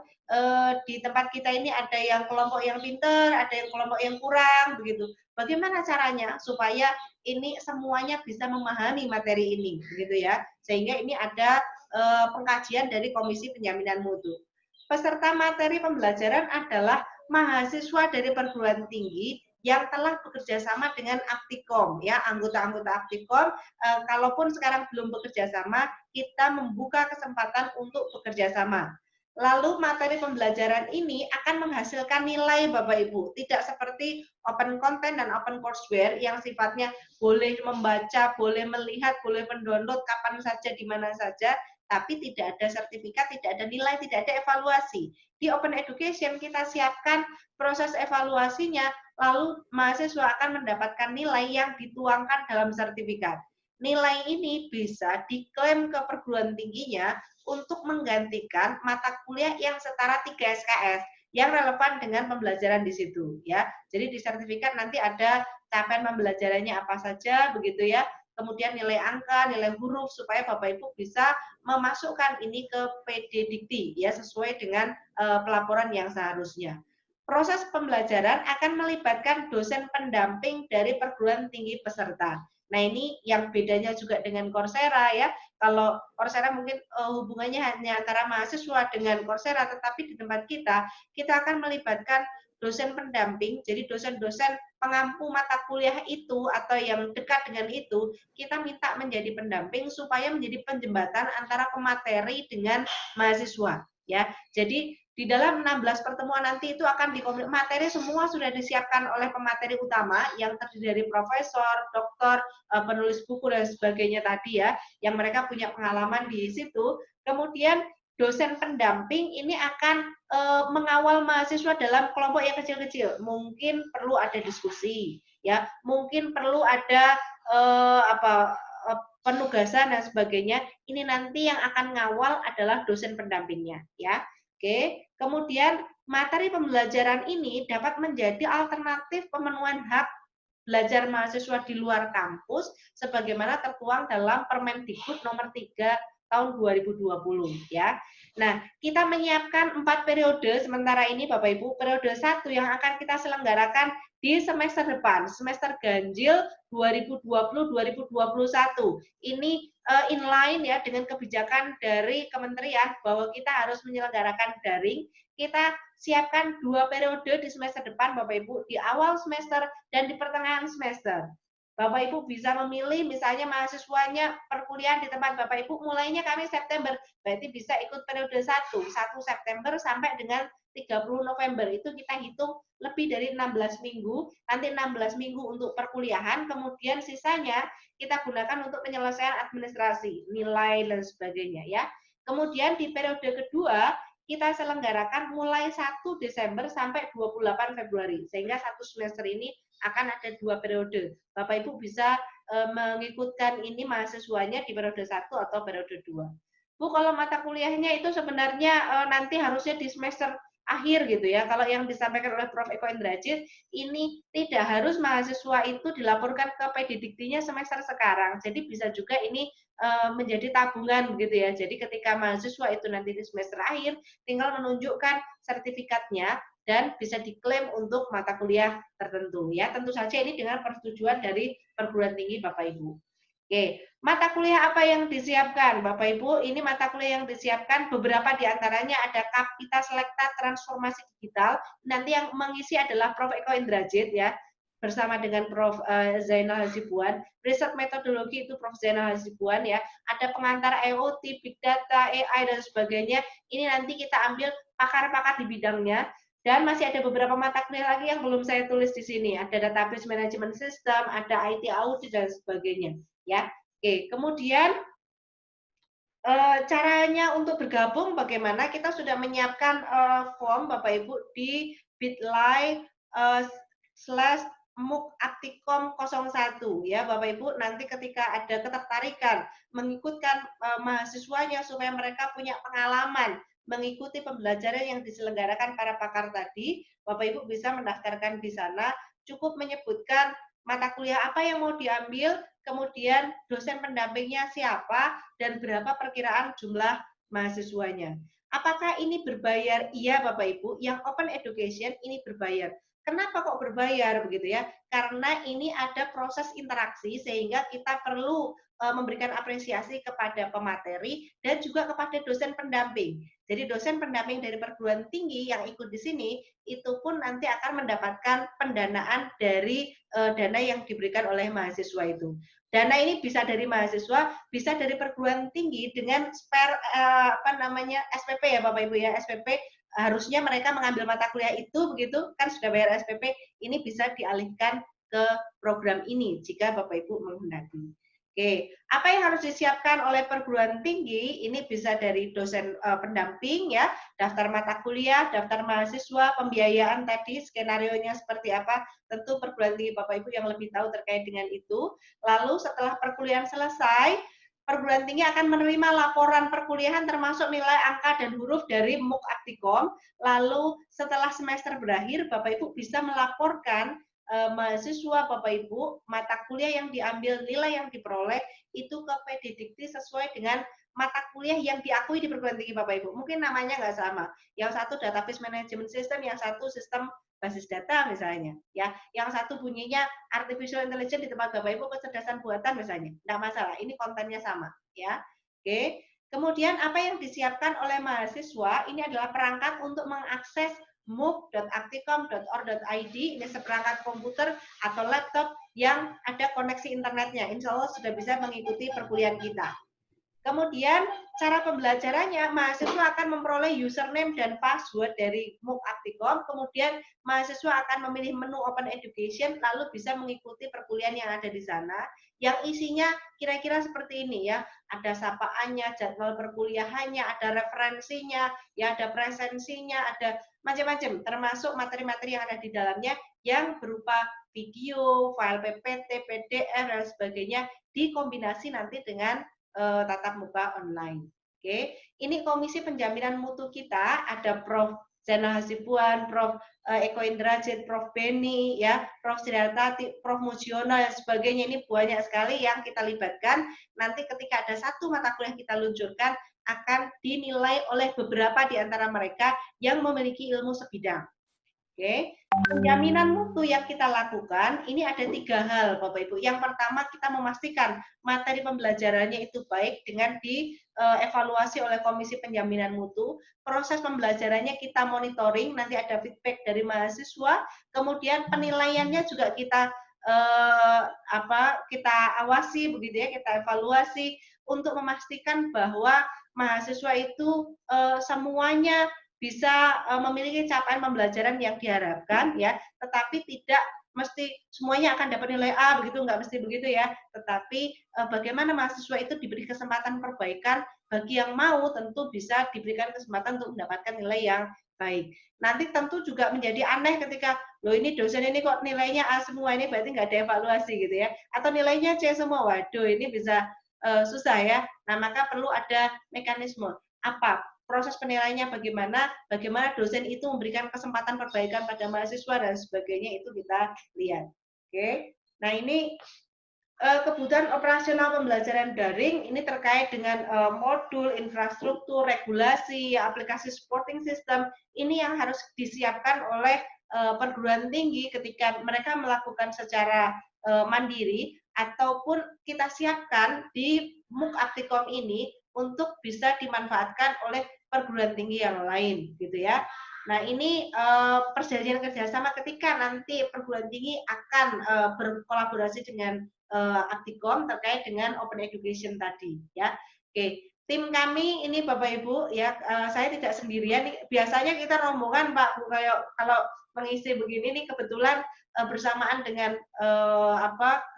di tempat kita ini ada yang kelompok yang pinter, ada yang kelompok yang kurang begitu. Bagaimana caranya supaya ini semuanya bisa memahami materi ini begitu ya, sehingga ini ada pengkajian dari Komisi Penjaminan Mutu. Peserta materi pembelajaran adalah mahasiswa dari perguruan tinggi yang telah bekerja sama dengan Aptikom ya, anggota-anggota Aptikom. Kalaupun sekarang belum bekerja sama, kita membuka kesempatan untuk bekerja sama. Lalu materi pembelajaran ini akan menghasilkan nilai Bapak Ibu, tidak seperti open content dan open courseware yang sifatnya boleh membaca, boleh melihat, boleh mendownload kapan saja, di mana saja, tapi tidak ada sertifikat, tidak ada nilai, tidak ada evaluasi. Di open education kita siapkan proses evaluasinya, lalu mahasiswa akan mendapatkan nilai yang dituangkan dalam sertifikat. Nilai ini bisa diklaim ke perguruan tingginya untuk menggantikan mata kuliah yang setara 3 SKS yang relevan dengan pembelajaran di situ ya. Jadi di sertifikat nanti ada capaian pembelajarannya apa saja begitu ya. Kemudian nilai angka, nilai huruf supaya Bapak Ibu bisa memasukkan ini ke PD Dikti ya, sesuai dengan pelaporan yang seharusnya. Proses pembelajaran akan melibatkan dosen pendamping dari perguruan tinggi peserta. Nah, ini yang bedanya juga dengan Coursera ya. Kalau Coursera mungkin hubungannya hanya antara mahasiswa dengan Coursera, tetapi di tempat kita akan melibatkan dosen pendamping, jadi dosen-dosen pengampu mata kuliah itu atau yang dekat dengan itu, kita minta menjadi pendamping supaya menjadi penjembatan antara pemateri dengan mahasiswa. Ya, jadi di dalam 16 pertemuan nanti itu akan materi semua sudah disiapkan oleh pemateri utama yang terdiri dari profesor, doktor, penulis buku dan sebagainya tadi ya, yang mereka punya pengalaman di situ. Kemudian dosen pendamping ini akan mengawal mahasiswa dalam kelompok yang kecil-kecil. Mungkin perlu ada diskusi, ya, mungkin perlu ada penugasan dan sebagainya. Ini nanti yang akan ngawal adalah dosen pendampingnya, ya. Oke, kemudian materi pembelajaran ini dapat menjadi alternatif pemenuhan hak belajar mahasiswa di luar kampus sebagaimana tertuang dalam Permendikbud nomor 3 tahun 2020 ya. Nah, kita menyiapkan 4 periode sementara ini Bapak Ibu. Periode 1 yang akan kita selenggarakan di semester depan, semester ganjil 2020-2021. Ini inline ya dengan kebijakan dari kementerian bahwa kita harus menyelenggarakan daring. Kita siapkan 2 periode di semester depan Bapak Ibu, di awal semester dan di pertengahan semester. Bapak Ibu bisa memilih misalnya mahasiswanya perkuliahan di tempat Bapak Ibu mulainya kami September, berarti bisa ikut periode 1 September sampai dengan 30 November. Itu kita hitung lebih dari 16 minggu, nanti 16 minggu untuk perkuliahan, kemudian sisanya kita gunakan untuk penyelesaian administrasi, nilai dan sebagainya ya. Kemudian di periode kedua kita selenggarakan mulai 1 Desember sampai 28 Februari. Sehingga satu semester ini akan ada 2 periode. Bapak Ibu bisa mengikutkan ini mahasiswanya di periode 1 atau periode 2. Bu, kalau mata kuliahnya itu sebenarnya nanti harusnya di semester akhir gitu ya. Kalau yang disampaikan oleh Prof. Eko Indrajit, ini tidak harus mahasiswa itu dilaporkan ke PDDiktinya semester sekarang. Jadi bisa juga ini menjadi tabungan gitu ya. Jadi ketika mahasiswa itu nanti di semester akhir, tinggal menunjukkan sertifikatnya dan bisa diklaim untuk mata kuliah tertentu ya. Tentu saja ini dengan persetujuan dari perguruan tinggi Bapak Ibu. Oke, mata kuliah apa yang disiapkan Bapak Ibu? Ini mata kuliah yang disiapkan beberapa diantaranya ada Kapita Selekta Transformasi Digital. Nanti yang mengisi adalah Prof. Eko Indrajit ya, bersama dengan Prof. Zainal Hasibuan. Riset metodologi itu Prof. Zainal Hasibuan ya. Ada pengantar IoT, Big Data, AI dan sebagainya. Ini nanti kita ambil pakar-pakar di bidangnya. Dan masih ada beberapa mata kuliah lagi yang belum saya tulis di sini. Ada database management system, ada IT audit dan sebagainya. Ya, oke. Kemudian caranya untuk bergabung bagaimana? Kita sudah menyiapkan form Bapak Ibu di bit.ly /MOOC-Aptikom01 ya Bapak Ibu. Nanti ketika ada ketertarikan mengikutkan mahasiswanya supaya mereka punya pengalaman mengikuti pembelajaran yang diselenggarakan para pakar tadi, Bapak Ibu bisa mendaftarkan di sana, cukup menyebutkan mata kuliah apa yang mau diambil, kemudian dosen pendampingnya siapa, dan berapa perkiraan jumlah mahasiswanya. Apakah ini berbayar? Iya Bapak Ibu, yang open education ini berbayar. Kenapa kok berbayar begitu ya? Karena ini ada proses interaksi sehingga kita perlu memberikan apresiasi kepada pemateri dan juga kepada dosen pendamping. Jadi dosen pendamping dari perguruan tinggi yang ikut di sini itu pun nanti akan mendapatkan pendanaan dari dana yang diberikan oleh mahasiswa itu. Dana ini bisa dari mahasiswa, bisa dari perguruan tinggi dengan spare SPP ya Bapak Ibu ya, SPP harusnya mereka mengambil mata kuliah itu begitu kan sudah bayar SPP, ini bisa dialihkan ke program ini jika Bapak Ibu menghendaki. Oke, apa yang harus disiapkan oleh perguruan tinggi? Ini bisa dari dosen pendamping ya, daftar mata kuliah, daftar mahasiswa, pembiayaan tadi, skenario-nya seperti apa, tentu perguruan tinggi Bapak Ibu yang lebih tahu terkait dengan itu. Lalu setelah perkuliahan selesai, perguruan tinggi akan menerima laporan perkuliahan termasuk nilai angka dan huruf dari MOOC Aptikom. Lalu setelah semester berakhir, Bapak Ibu bisa melaporkan mahasiswa Bapak Ibu mata kuliah yang diambil, nilai yang diperoleh itu ke PDDikti sesuai dengan mata kuliah yang diakui di perguruan tinggi Bapak Ibu. Mungkin namanya nggak sama. Yang satu database management system, yang satu sistem basis data misalnya. Ya, yang satu bunyinya artificial intelligence di tempat Bapak Ibu kecerdasan buatan misalnya. Nggak masalah. Ini kontennya sama. Ya, oke. Kemudian apa yang disiapkan oleh mahasiswa ini adalah perangkat untuk mengakses mooc.aptikom.or.id, ini seperangkat komputer atau laptop yang ada koneksi internetnya. Insya Allah sudah bisa mengikuti perkuliahan kita. Kemudian cara pembelajarannya, mahasiswa akan memperoleh username dan password dari MOOC Aptikom, kemudian mahasiswa akan memilih menu Open Education, lalu bisa mengikuti perkuliahan yang ada di sana, yang isinya kira-kira seperti ini ya, ada sapaannya, jadwal perkuliahannya, ada referensinya, ya ada presensinya, ada macam-macam, termasuk materi-materi yang ada di dalamnya, yang berupa video, file PPT, PDF, dan sebagainya, dikombinasi nanti dengan tatap muka online. Oke, ini Komisi Penjaminan Mutu kita ada Prof. Zainal Hasibuan, Prof. Eko Indrajit, Prof. Beni, ya, Prof. Sidartati, Prof. Mujiono dan sebagainya. Ini banyak sekali yang kita libatkan. Nanti ketika ada satu mata kuliah kita luncurkan akan dinilai oleh beberapa di antara mereka yang memiliki ilmu sebidang. Oke, penjaminan mutu yang kita lakukan ini ada 3 hal Bapak Ibu. Yang pertama kita memastikan materi pembelajarannya itu baik dengan dievaluasi oleh Komisi Penjaminan Mutu. Proses pembelajarannya kita monitoring, nanti ada feedback dari mahasiswa. Kemudian penilaiannya juga kita kita awasi begitu ya, kita evaluasi untuk memastikan bahwa mahasiswa itu semuanya bisa memiliki capaian pembelajaran yang diharapkan ya, tetapi tidak mesti semuanya akan dapat nilai A begitu, nggak mesti begitu ya, tetapi bagaimana mahasiswa itu diberi kesempatan perbaikan bagi yang mau tentu bisa diberikan kesempatan untuk mendapatkan nilai yang baik. Nanti tentu juga menjadi aneh ketika, loh ini dosen ini kok nilainya A semua, ini berarti nggak ada evaluasi gitu ya. Atau nilainya C semua, waduh ini bisa susah ya. Nah maka perlu ada mekanisme. Apa? Proses penilaiannya bagaimana dosen itu memberikan kesempatan perbaikan pada mahasiswa dan sebagainya itu kita lihat. Oke. Nah ini kebutuhan operasional pembelajaran daring ini terkait dengan modul, infrastruktur, regulasi, aplikasi supporting system, ini yang harus disiapkan oleh perguruan tinggi ketika mereka melakukan secara mandiri, ataupun kita siapkan di MOOC Aptikom ini untuk bisa dimanfaatkan oleh perguruan tinggi yang lain, gitu ya. Nah ini perjanjian kerjasama ketika nanti perguruan tinggi akan berkolaborasi dengan Aptikom terkait dengan open education tadi ya. Oke, tim kami ini Bapak Ibu ya, saya tidak sendirian. Biasanya kita rombongan Pak, kayak kalau mengisi begini nih kebetulan bersamaan dengan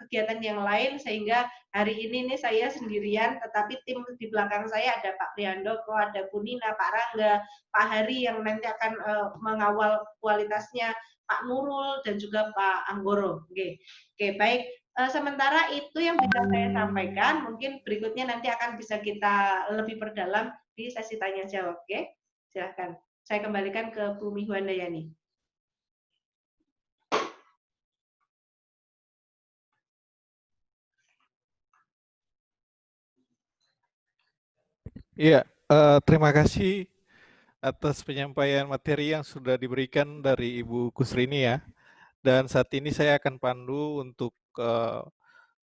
kegiatan yang lain sehingga hari ini nih saya sendirian, tetapi tim di belakang saya ada Pak Priandoko, ada Punina, Pak Rangga, Pak Hari yang nanti akan mengawal kualitasnya, Pak Nurul dan juga Pak Anggoro. Oke, baik. Sementara itu yang bisa saya sampaikan, mungkin berikutnya nanti akan bisa kita lebih perdalam di sesi tanya jawab. Oke, silahkan. Saya kembalikan ke Bu Mihwandayani.
Iya, terima kasih atas penyampaian materi yang sudah diberikan dari Ibu Kusrini ya. Dan saat ini saya akan pandu untuk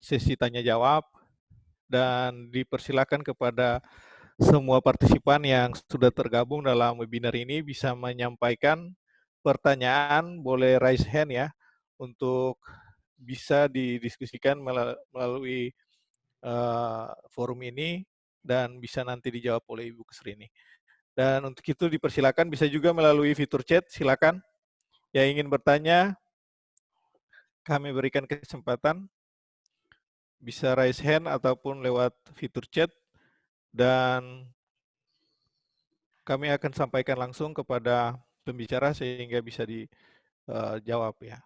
sesi tanya jawab dan dipersilakan kepada semua partisipan yang sudah tergabung dalam webinar ini bisa menyampaikan pertanyaan, boleh raise hand ya, untuk bisa didiskusikan melalui forum ini dan bisa nanti dijawab oleh Ibu Kusrini. Dan untuk itu dipersilakan bisa juga melalui fitur chat, silakan. Yang ingin bertanya, kami berikan kesempatan, bisa raise hand ataupun lewat fitur chat, dan kami akan sampaikan langsung kepada pembicara sehingga bisa dijawab ya.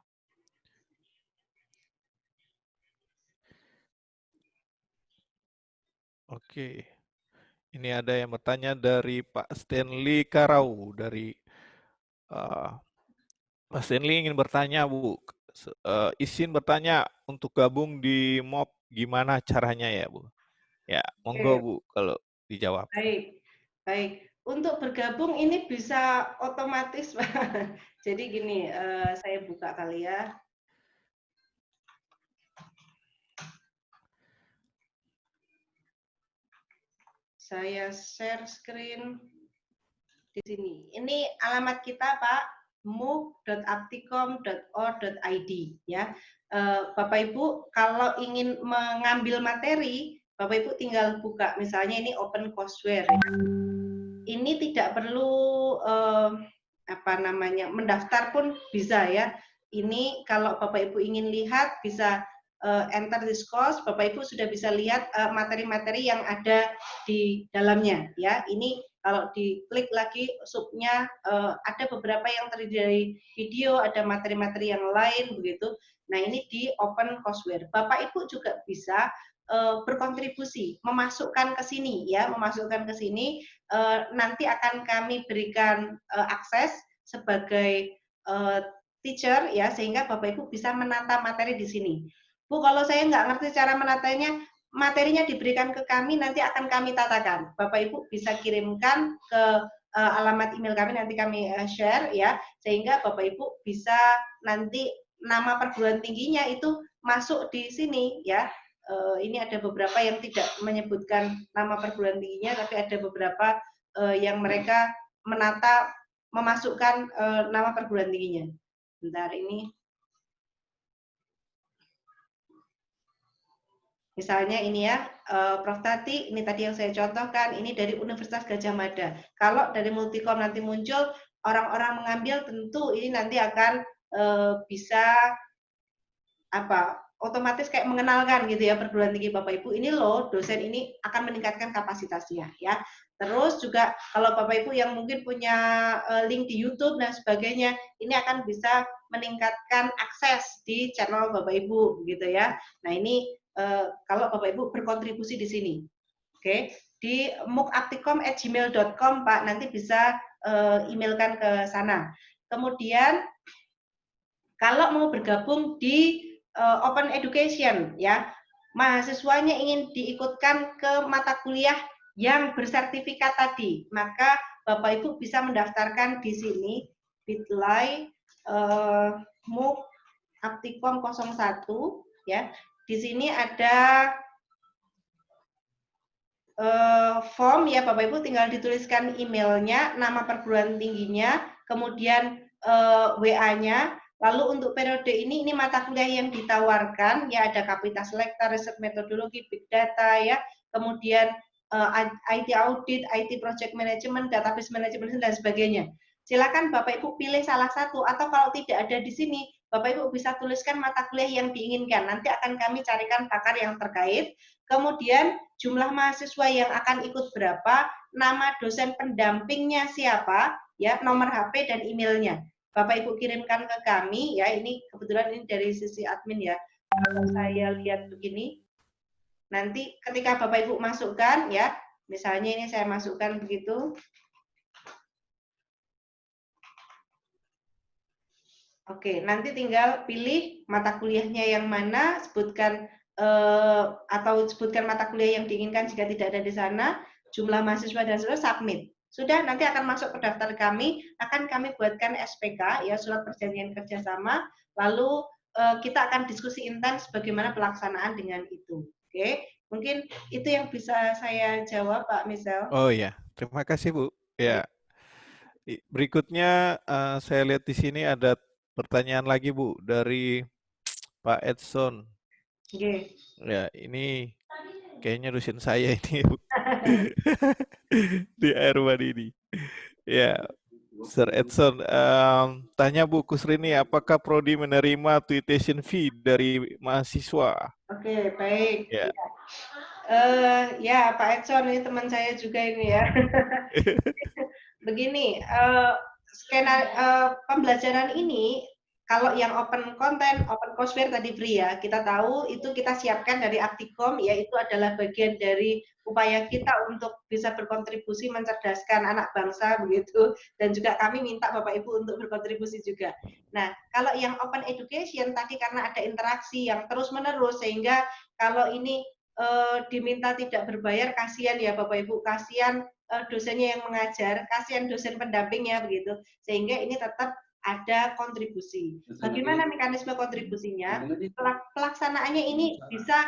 Oke, ini ada yang bertanya dari Pak Stanley Karau dari Pak Stanley ingin bertanya Bu, izin bertanya untuk gabung di MOP gimana caranya ya Bu? Ya, monggo Bu kalau dijawab.
Baik, baik. Untuk bergabung ini bisa otomatis Pak. Jadi gini, saya buka kali ya. Saya share screen di sini. Ini alamat kita Pak, mooc.aptikom.or.id ya. Bapak Ibu kalau ingin mengambil materi, Bapak Ibu tinggal buka, misalnya ini open courseware. Ini tidak perlu mendaftar pun bisa ya. Ini kalau Bapak Ibu ingin lihat bisa enter this course, Bapak Ibu sudah bisa lihat materi-materi yang ada di dalamnya ya. Ini kalau diklik lagi subnya ada beberapa yang terdiri dari video, ada materi-materi yang lain begitu. Nah ini di open courseware. Bapak Ibu juga bisa berkontribusi, memasukkan ke sini ya, memasukkan ke sini. Nanti akan kami berikan akses sebagai teacher ya, sehingga Bapak Ibu bisa menata materi di sini. Bu, kalau saya nggak ngerti cara menatanya, materinya diberikan ke kami, nanti akan kami tatakan. Bapak Ibu bisa kirimkan ke alamat email kami, nanti kami share ya, sehingga Bapak Ibu bisa nanti nama perguruan tingginya itu masuk di sini ya. Ini ada beberapa yang tidak menyebutkan nama perguruan tingginya, tapi ada beberapa yang mereka menata, memasukkan nama perguruan tingginya. Bentar ini. Misalnya ini ya, Prof. Tati, ini tadi yang saya contohkan, ini dari Universitas Gadjah Mada. Kalau dari Multikom nanti muncul, orang-orang mengambil tentu ini nanti akan bisa otomatis kayak mengenalkan gitu ya perguruan tinggi Bapak Ibu, ini loh dosen ini akan meningkatkan kapasitasnya ya. Terus juga kalau Bapak Ibu yang mungkin punya link di YouTube dan sebagainya, ini akan bisa meningkatkan akses di channel Bapak Ibu gitu ya. Nah ini kalau Bapak Ibu berkontribusi di sini, oke, di mukaptikom@gmail.com Pak, nanti bisa emailkan ke sana. Kemudian kalau mau bergabung di Open Education ya, mahasiswanya ingin diikutkan ke mata kuliah yang bersertifikat tadi, maka Bapak Ibu bisa mendaftarkan di sini bit.ly MUK Aptikom 01 ya. Di sini ada form ya Bapak Ibu, tinggal dituliskan emailnya, nama perguruan tingginya, kemudian WA-nya. Lalu untuk periode ini mata kuliah yang ditawarkan ya, ada Kapita Selekta, Riset Metodologi, Big Data ya, kemudian IT Audit, IT Project Management, Database Management dan sebagainya. Silakan Bapak Ibu pilih salah satu, atau kalau tidak ada di sini Bapak Ibu bisa tuliskan mata kuliah yang diinginkan. Nanti akan kami carikan pakar yang terkait. Kemudian jumlah mahasiswa yang akan ikut berapa, nama dosen pendampingnya siapa, ya, nomor HP dan emailnya. Bapak Ibu kirimkan ke kami ya, ini kebetulan ini dari sisi admin ya. Kalau saya lihat begini, nanti ketika Bapak Ibu masukkan ya, misalnya ini saya masukkan begitu. Oke, nanti tinggal pilih mata kuliahnya yang mana, sebutkan atau sebutkan mata kuliah yang diinginkan jika tidak ada di sana, jumlah mahasiswa dan seluruh submit. Sudah, nanti akan masuk ke daftar kami, akan kami buatkan SPK, ya, surat perjanjian kerjasama, lalu kita akan diskusi intens bagaimana pelaksanaan dengan itu. Oke, mungkin itu yang bisa saya jawab, Pak Misel.
Oh ya, terima kasih Bu. Ya, berikutnya saya lihat di sini ada pertanyaan lagi Bu dari Pak Edson.
Oke.
Ya, ini kayaknya dosen saya ini Bu. Di Airwan ini. Ya, Sir Edson, tanya Bu Kusrini, apakah Prodi menerima tuition fee dari mahasiswa?
Oke, baik.
Ya.
Ya, Pak Edson, ini teman saya juga ini ya. Begini, pembelajaran ini, kalau yang open content, open courseware tadi free ya, kita tahu itu kita siapkan dari Aptikom, ya itu adalah bagian dari upaya kita untuk bisa berkontribusi mencerdaskan anak bangsa begitu, dan juga kami minta Bapak Ibu untuk berkontribusi juga. Nah, kalau yang open education tadi karena ada interaksi yang terus-menerus, sehingga kalau ini diminta tidak berbayar, kasihan ya Bapak Ibu, kasihan dosennya yang mengajar, kasihan dosen pendampingnya begitu, sehingga ini tetap ada kontribusi. Bagaimana mekanisme kontribusinya? Pelaksanaannya ini bisa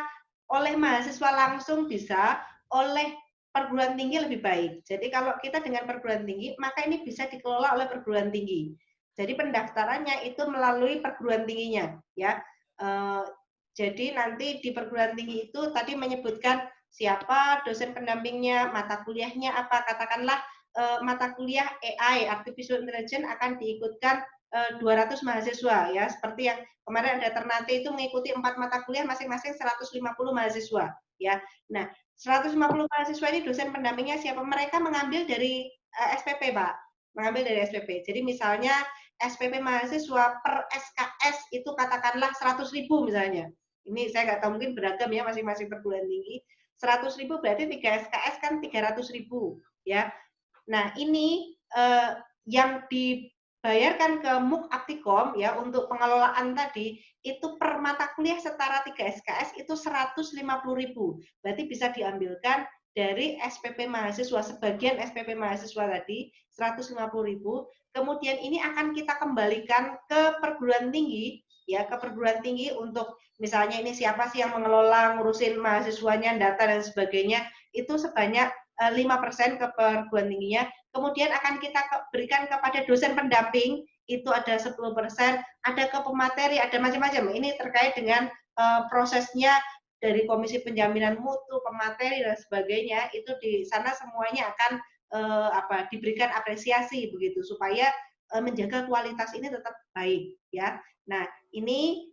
oleh mahasiswa langsung, bisa oleh perguruan tinggi lebih baik. Jadi kalau kita dengan perguruan tinggi, maka ini bisa dikelola oleh perguruan tinggi. Jadi pendaftarannya itu melalui perguruan tingginya, ya. Jadi nanti di perguruan tinggi itu tadi menyebutkan siapa dosen pendampingnya, mata kuliahnya apa, katakanlah mata kuliah AI, Artificial Intelligence akan diikutkan 200 mahasiswa ya, seperti yang kemarin ada Ternate itu mengikuti 4 mata kuliah masing-masing 150 mahasiswa ya. Nah, 150 mahasiswa ini dosen pendampingnya siapa? Mereka mengambil dari SPP, Pak. Mengambil dari SPP. Jadi misalnya SPP mahasiswa per SKS itu katakanlah 100.000 misalnya. Ini saya nggak tahu, mungkin beragam ya masing-masing perguruan tinggi. 100.000 berarti 3 SKS kan 300.000 ya. Nah, ini yang dibayarkan ke MUK Aptikom ya untuk pengelolaan tadi itu per mata kuliah setara 3 SKS itu 150.000. Berarti bisa diambilkan dari SPP mahasiswa, sebagian SPP mahasiswa tadi 150.000. Kemudian ini akan kita kembalikan ke perguruan tinggi ya, ke perguruan tinggi untuk misalnya ini siapa sih yang mengelola, ngurusin mahasiswanya, data dan sebagainya, itu sebanyak 5% ke perguruan tingginya, kemudian akan kita berikan kepada dosen pendamping, itu ada 10%, ada ke pemateri, ada macam-macam. Ini terkait dengan prosesnya dari Komisi Penjaminan Mutu, pemateri dan sebagainya, itu di sana semuanya akan diberikan apresiasi begitu, supaya menjaga kualitas ini tetap baik ya. Nah, ini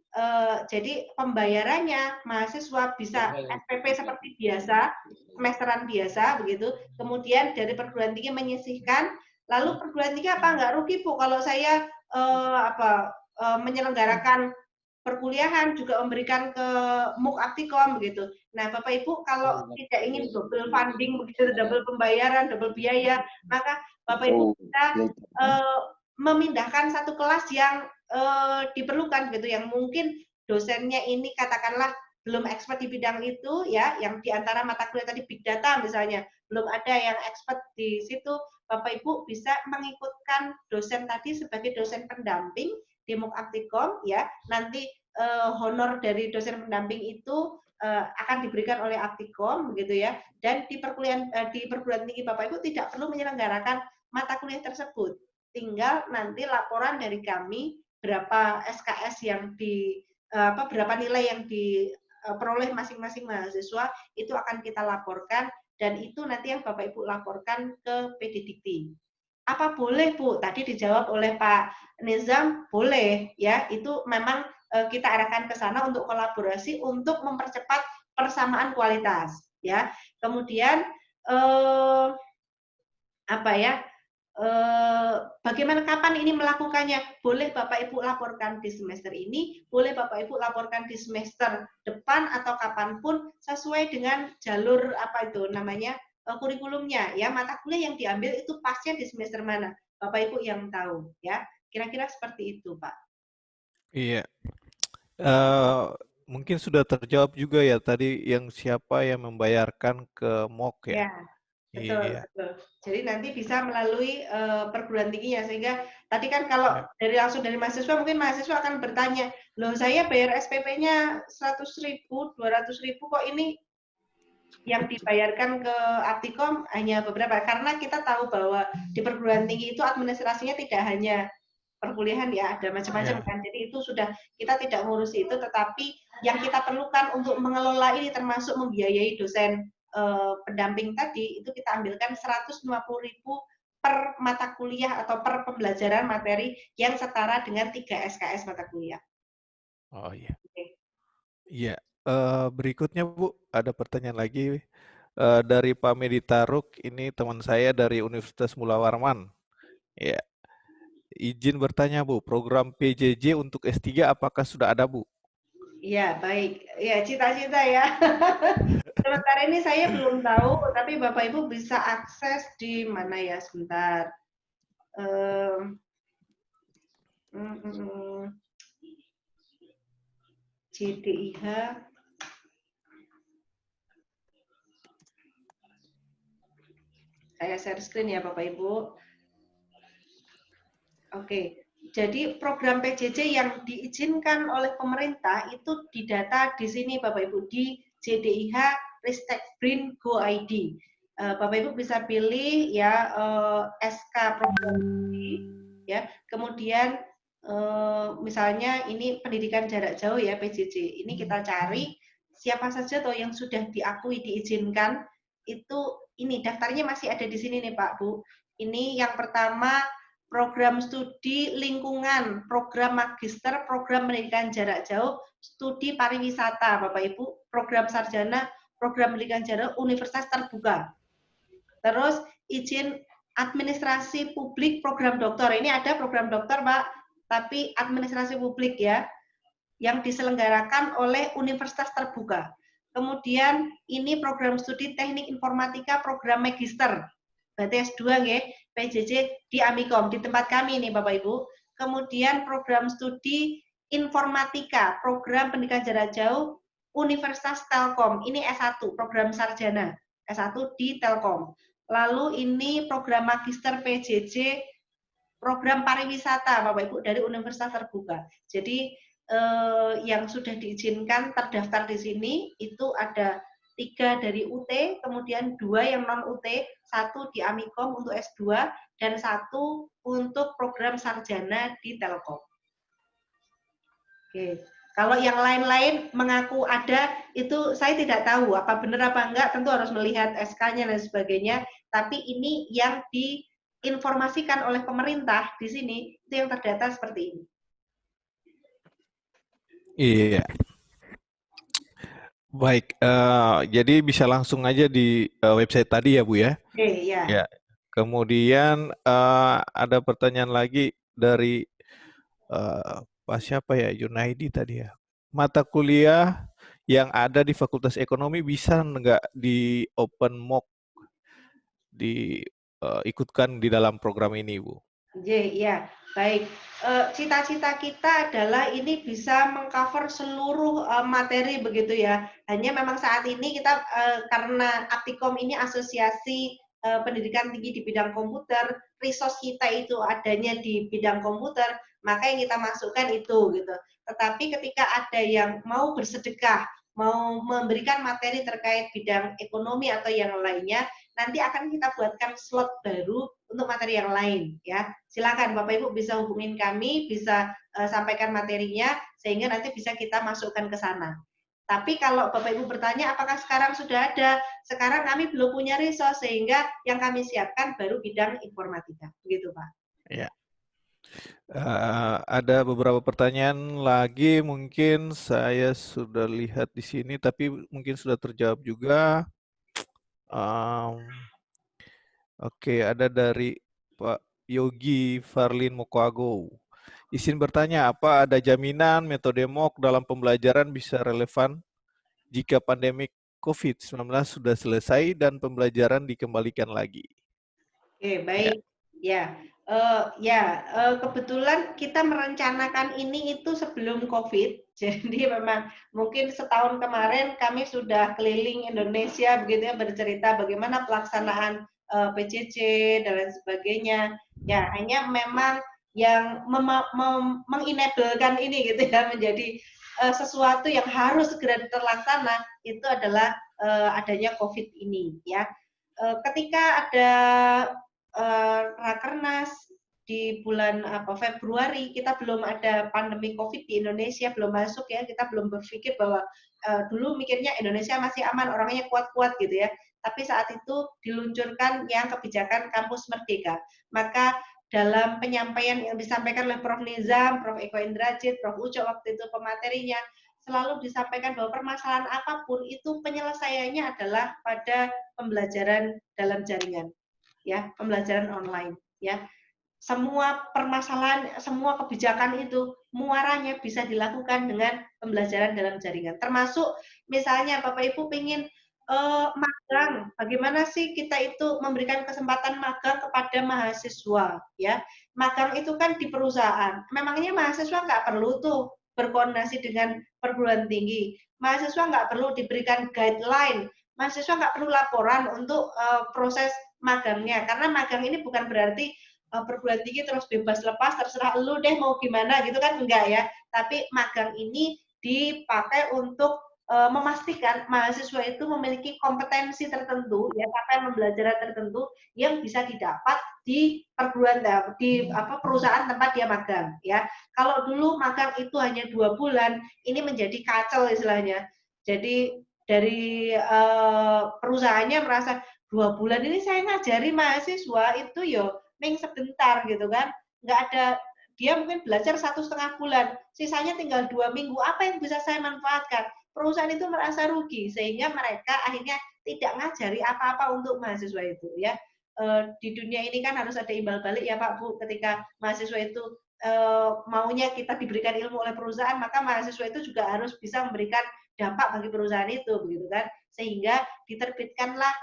jadi pembayarannya mahasiswa bisa SPP seperti biasa, semesteran biasa begitu. Kemudian dari perguruan tinggi menyisihkan, lalu perguruan tinggi apa nggak rugi Bu kalau saya menyelenggarakan perkuliahan juga memberikan ke MUK Aptikom begitu. Nah, Bapak Ibu kalau tidak ingin double funding begitu, double pembayaran, double biaya, maka Bapak Ibu bisa memindahkan satu kelas yang diperlukan gitu, yang mungkin dosennya ini katakanlah belum expert di bidang itu ya, yang diantara mata kuliah tadi big data misalnya belum ada yang expert di situ, Bapak Ibu bisa mengikutkan dosen tadi sebagai dosen pendamping di MUK Aptikom ya, nanti honor dari dosen pendamping itu akan diberikan oleh Aptikom begitu ya, dan di perguruan tinggi Bapak Ibu tidak perlu menyelenggarakan mata kuliah tersebut, tinggal nanti laporan dari kami berapa SKS yang berapa nilai yang diperoleh masing-masing mahasiswa itu akan kita laporkan, dan itu nanti yang Bapak Ibu laporkan ke PD Dikti. Apa boleh Bu? Tadi dijawab oleh Pak Nizam, boleh ya. Itu memang kita arahkan ke sana untuk kolaborasi untuk mempercepat persamaan kualitas ya. Kemudian bagaimana kapan ini melakukannya? Boleh Bapak Ibu laporkan di semester ini, boleh Bapak Ibu laporkan di semester depan atau kapanpun sesuai dengan jalur kurikulumnya ya, mata kuliah yang diambil itu pasnya di semester mana, Bapak Ibu yang tahu ya. Kira-kira seperti itu Pak.
Iya. Mungkin sudah terjawab juga ya tadi yang siapa yang membayarkan ke MOK ya.
Betul,
iya.
betul. Jadi nanti bisa melalui perguruan tingginya, sehingga tadi kan kalau langsung dari mahasiswa, mungkin mahasiswa akan bertanya, loh saya bayar SPP-nya 100.000, 200.000 kok ini yang dibayarkan ke Aptikom hanya beberapa, karena kita tahu bahwa di perguruan tinggi itu administrasinya tidak hanya perkuliahan ya, ada macam-macam kan. Jadi itu sudah kita tidak ngurusi itu, tetapi yang kita perlukan untuk mengelola ini termasuk membiayai dosen pendamping tadi, itu kita ambilkan 150.000 per mata kuliah atau per pembelajaran materi yang setara dengan 3 SKS mata kuliah.
Oh iya. Iya. Berikutnya Bu, ada pertanyaan lagi dari Pak Meditaruk, ini teman saya dari Universitas Mula Warman. Ya. Izin bertanya Bu, program PJJ untuk S3 apakah sudah ada Bu?
Iya, baik. Ya, cita-cita ya. Sementara ini saya belum tahu, tapi Bapak Ibu bisa akses di mana ya, sebentar. JDIH. Saya share screen ya Bapak Ibu. Oke. Jadi program PJJ yang diizinkan oleh pemerintah itu didata di sini Bapak Ibu, di JDIH Ristek Brin Go ID. Bapak Ibu bisa pilih ya SK program studi ya. Kemudian misalnya ini pendidikan jarak jauh ya PJJ. Ini kita cari siapa saja toh yang sudah diakui diizinkan, itu ini daftarnya masih ada di sini nih Pak Bu. Ini yang pertama program studi lingkungan, program magister, program pendidikan jarak jauh, studi pariwisata, Bapak Ibu, program sarjana, program pendidikan jarak universitas terbuka. Terus izin administrasi publik program doktor. Ini ada program doktor, Pak, tapi administrasi publik ya, yang diselenggarakan oleh universitas terbuka. Kemudian ini program studi teknik informatika, program magister. Berarti S2 nggih, PJJ di Amikom, di tempat kami nih Bapak Ibu. Kemudian program studi informatika, program pendidikan jarak jauh, Universitas Telkom. Ini S1, program sarjana. S1 di Telkom. Lalu ini program magister PJJ, program pariwisata Bapak Ibu dari Universitas Terbuka. Jadi yang sudah diizinkan terdaftar di sini itu ada 3 dari UT, kemudian 2 yang non-UT, 1 di Amikom untuk S2, dan 1 untuk program sarjana di Telkom. Oke. Kalau yang lain-lain mengaku ada, itu saya tidak tahu apa benar apa enggak, tentu harus melihat SK-nya dan sebagainya, tapi ini yang diinformasikan oleh pemerintah di sini itu yang terdata seperti ini.
Iya. Baik, jadi bisa langsung aja di website tadi ya Bu ya.
Oke, ya.
Ya. Kemudian ada pertanyaan lagi dari Pak siapa ya, Junaidi tadi ya. Mata kuliah yang ada di Fakultas Ekonomi bisa nggak di open MOOC diikutkan di dalam program ini Bu?
Ya, baik. Cita-cita kita adalah ini bisa mengcover seluruh materi begitu ya. Hanya memang saat ini kita karena Aptikom ini asosiasi pendidikan tinggi di bidang komputer, resource kita itu adanya di bidang komputer, maka yang kita masukkan itu gitu. Tetapi ketika ada yang mau bersedekah, mau memberikan materi terkait bidang ekonomi atau yang lainnya, nanti akan kita buatkan slot baru untuk materi yang lain ya. Silakan Bapak Ibu bisa hubungin kami, bisa sampaikan materinya sehingga nanti bisa kita masukkan ke sana. Tapi kalau Bapak Ibu bertanya apakah sekarang sudah ada? Sekarang kami belum punya resource sehingga yang kami siapkan baru bidang informatika. Begitu Pak.
Ya. Ada beberapa pertanyaan lagi mungkin saya sudah lihat di sini tapi mungkin sudah terjawab juga. Oke, ada dari Pak Yogi Farlin Mokwago. Izin bertanya, apa ada jaminan metode MOOC dalam pembelajaran bisa relevan jika pandemi COVID-19 sudah selesai dan pembelajaran dikembalikan lagi?
Oke, baik. Ya, kebetulan kita merencanakan ini itu sebelum COVID. Jadi memang mungkin setahun kemarin kami sudah keliling Indonesia begitu ya, bercerita bagaimana pelaksanaan PJJ dan lain sebagainya. Ya, hanya memang yang mengenablekan ini gitu ya menjadi sesuatu yang harus segera terlaksana itu adalah adanya COVID ini ya. Ketika ada Rakernas di bulan Februari, kita belum ada pandemi COVID di Indonesia, belum masuk ya, kita belum berpikir bahwa dulu mikirnya Indonesia masih aman, orangnya kuat-kuat gitu ya. Tapi saat itu diluncurkan yang kebijakan Kampus Merdeka. Maka dalam penyampaian yang disampaikan oleh Prof. Nizam, Prof. Eko Indrajit, Prof. Uco waktu itu pematerinya, selalu disampaikan bahwa permasalahan apapun itu penyelesaiannya adalah pada pembelajaran dalam jaringan. Ya, pembelajaran online ya. Semua permasalahan, semua kebijakan itu muaranya bisa dilakukan dengan pembelajaran dalam jaringan. Termasuk misalnya Bapak Ibu ingin magang, bagaimana sih kita itu memberikan kesempatan magang kepada mahasiswa ya. Magang itu kan di perusahaan. Memangnya mahasiswa nggak perlu tuh berkoordinasi dengan perguruan tinggi. Mahasiswa nggak perlu diberikan guideline. Mahasiswa nggak perlu laporan untuk proses magangnya, karena magang ini bukan berarti perguruan tinggi terus bebas lepas terserah lu deh mau gimana gitu kan, enggak ya. Tapi magang ini dipakai untuk memastikan mahasiswa itu memiliki kompetensi tertentu ya, capaian pembelajaran tertentu yang bisa didapat di perguruan di perusahaan tempat dia magang ya. Kalau dulu magang itu hanya 2 bulan, ini menjadi kacau istilahnya. Jadi dari perusahaannya merasa 2 bulan ini saya ngajari mahasiswa itu yo ming sebentar gitu kan, nggak ada, dia mungkin belajar 1,5 bulan, sisanya tinggal 2 minggu, apa yang bisa saya manfaatkan? Perusahaan itu merasa rugi sehingga mereka akhirnya tidak ngajari apa-apa untuk mahasiswa itu ya. Di dunia ini kan harus ada imbal balik ya Pak Bu, ketika mahasiswa itu maunya kita diberikan ilmu oleh perusahaan, maka mahasiswa itu juga harus bisa memberikan dampak bagi perusahaan itu begitu kan, sehingga diterbitkanlah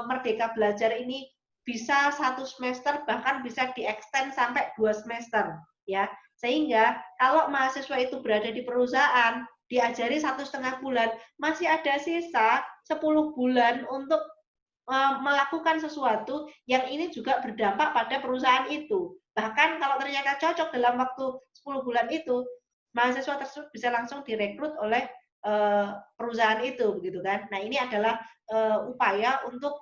Merdeka Belajar ini bisa 1 semester, bahkan bisa di-extend sampai 2 semester ya. Sehingga kalau mahasiswa itu berada di perusahaan, diajari 1,5 bulan, masih ada sisa 10 bulan untuk melakukan sesuatu yang ini juga berdampak pada perusahaan itu. Bahkan kalau ternyata cocok dalam waktu 10 bulan itu, mahasiswa tersebut bisa langsung direkrut oleh perusahaan itu begitu kan. Nah, ini adalah upaya untuk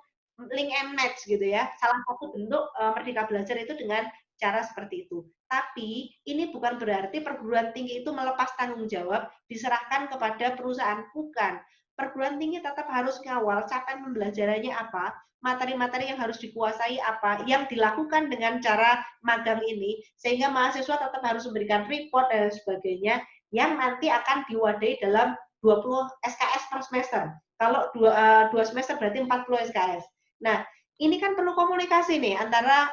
link and match gitu ya. Salah satu bentuk Merdeka Belajar itu dengan cara seperti itu. Tapi ini bukan berarti perguruan tinggi itu melepas tanggung jawab diserahkan kepada perusahaan, bukan. perguruan tinggi tetap harus ngawal capaian pembelajarannya apa, materi-materi yang harus dikuasai apa, yang dilakukan dengan cara magang ini, sehingga mahasiswa tetap harus memberikan report dan sebagainya, yang nanti akan diwadahi dalam 20 SKS per semester. Kalau 2 semester berarti 40 SKS. Nah, ini kan perlu komunikasi nih antara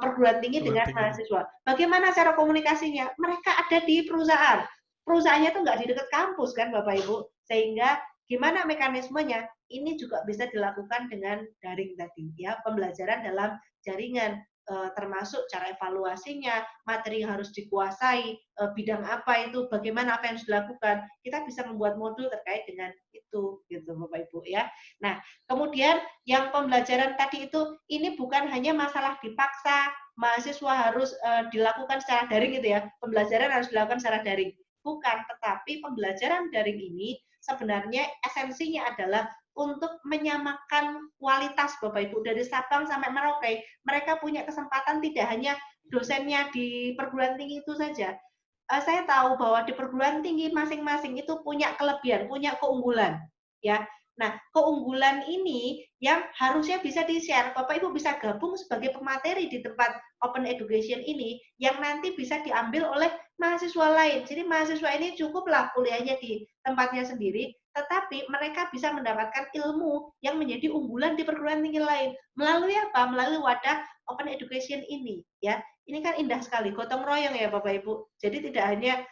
perguruan tinggi dengan mahasiswa. Bagaimana cara komunikasinya? Mereka ada di perusahaan. Perusahaannya tuh nggak di dekat kampus kan Bapak Ibu. Sehingga gimana mekanismenya? Ini juga bisa dilakukan dengan daring tadi ya, pembelajaran dalam jaringan. Termasuk cara evaluasinya, materi yang harus dikuasai, bidang apa itu, bagaimana apa yang harus dilakukan. Kita bisa membuat modul terkait dengan itu, gitu Bapak Ibu ya. Nah, kemudian yang pembelajaran tadi itu, ini bukan hanya masalah dipaksa, mahasiswa harus dilakukan secara daring gitu ya, pembelajaran harus dilakukan secara daring. Bukan, tetapi pembelajaran daring ini sebenarnya esensinya adalah untuk menyamakan kualitas Bapak Ibu dari Sabang sampai Merauke. Mereka punya kesempatan tidak hanya dosennya di perguruan tinggi itu saja. Saya tahu bahwa di perguruan tinggi masing-masing itu punya kelebihan, punya keunggulan, ya. Nah, keunggulan ini yang harusnya bisa di-share. Bapak Ibu bisa gabung sebagai pemateri di tempat open education ini yang nanti bisa diambil oleh mahasiswa lain. Jadi mahasiswa ini cukuplah kuliahnya di tempatnya sendiri, tetapi mereka bisa mendapatkan ilmu yang menjadi unggulan di perguruan tinggi lain. Melalui apa? Melalui wadah open education ini, ya. Ini kan indah sekali, gotong royong ya Bapak Ibu. Jadi tidak hanya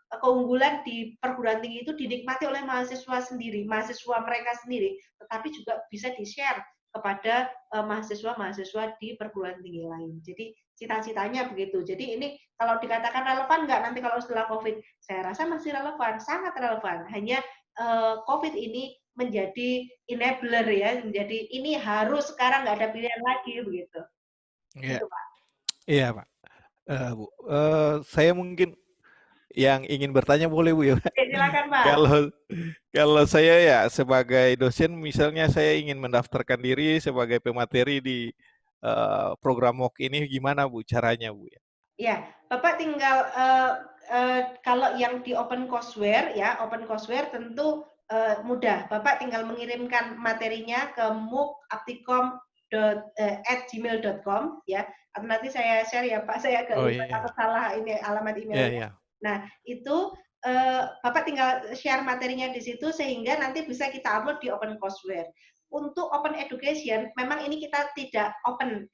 keunggulan di perguruan tinggi itu dinikmati oleh mahasiswa sendiri, mahasiswa mereka sendiri, tetapi juga bisa di-share kepada mahasiswa-mahasiswa di perguruan tinggi lain. Jadi cita-citanya begitu. Jadi ini kalau dikatakan relevan nggak nanti kalau setelah COVID? Saya rasa masih relevan, sangat relevan. Hanya COVID ini menjadi enabler ya, menjadi ini harus sekarang nggak ada pilihan lagi begitu.
Iya,
Gitu, Pak.
iya Pak. Bu, saya mungkin yang ingin bertanya boleh Bu ya?
Oke, silakan Pak.
Kalau saya ya sebagai dosen misalnya saya ingin mendaftarkan diri sebagai pemateri di program MOOC ini gimana Bu caranya Bu ya?
Ya, Bapak tinggal kalau yang di OpenCourseware ya, OpenCourseware tentu mudah. Bapak tinggal mengirimkan materinya ke mooc@gmail.com ya. Atau nanti saya share ya Pak, saya agak lupa takut salah ini alamat emailnya. Nah, itu Bapak tinggal share materinya di situ sehingga nanti bisa kita upload di OpenCourseware. Untuk open education, memang ini kita tidak open,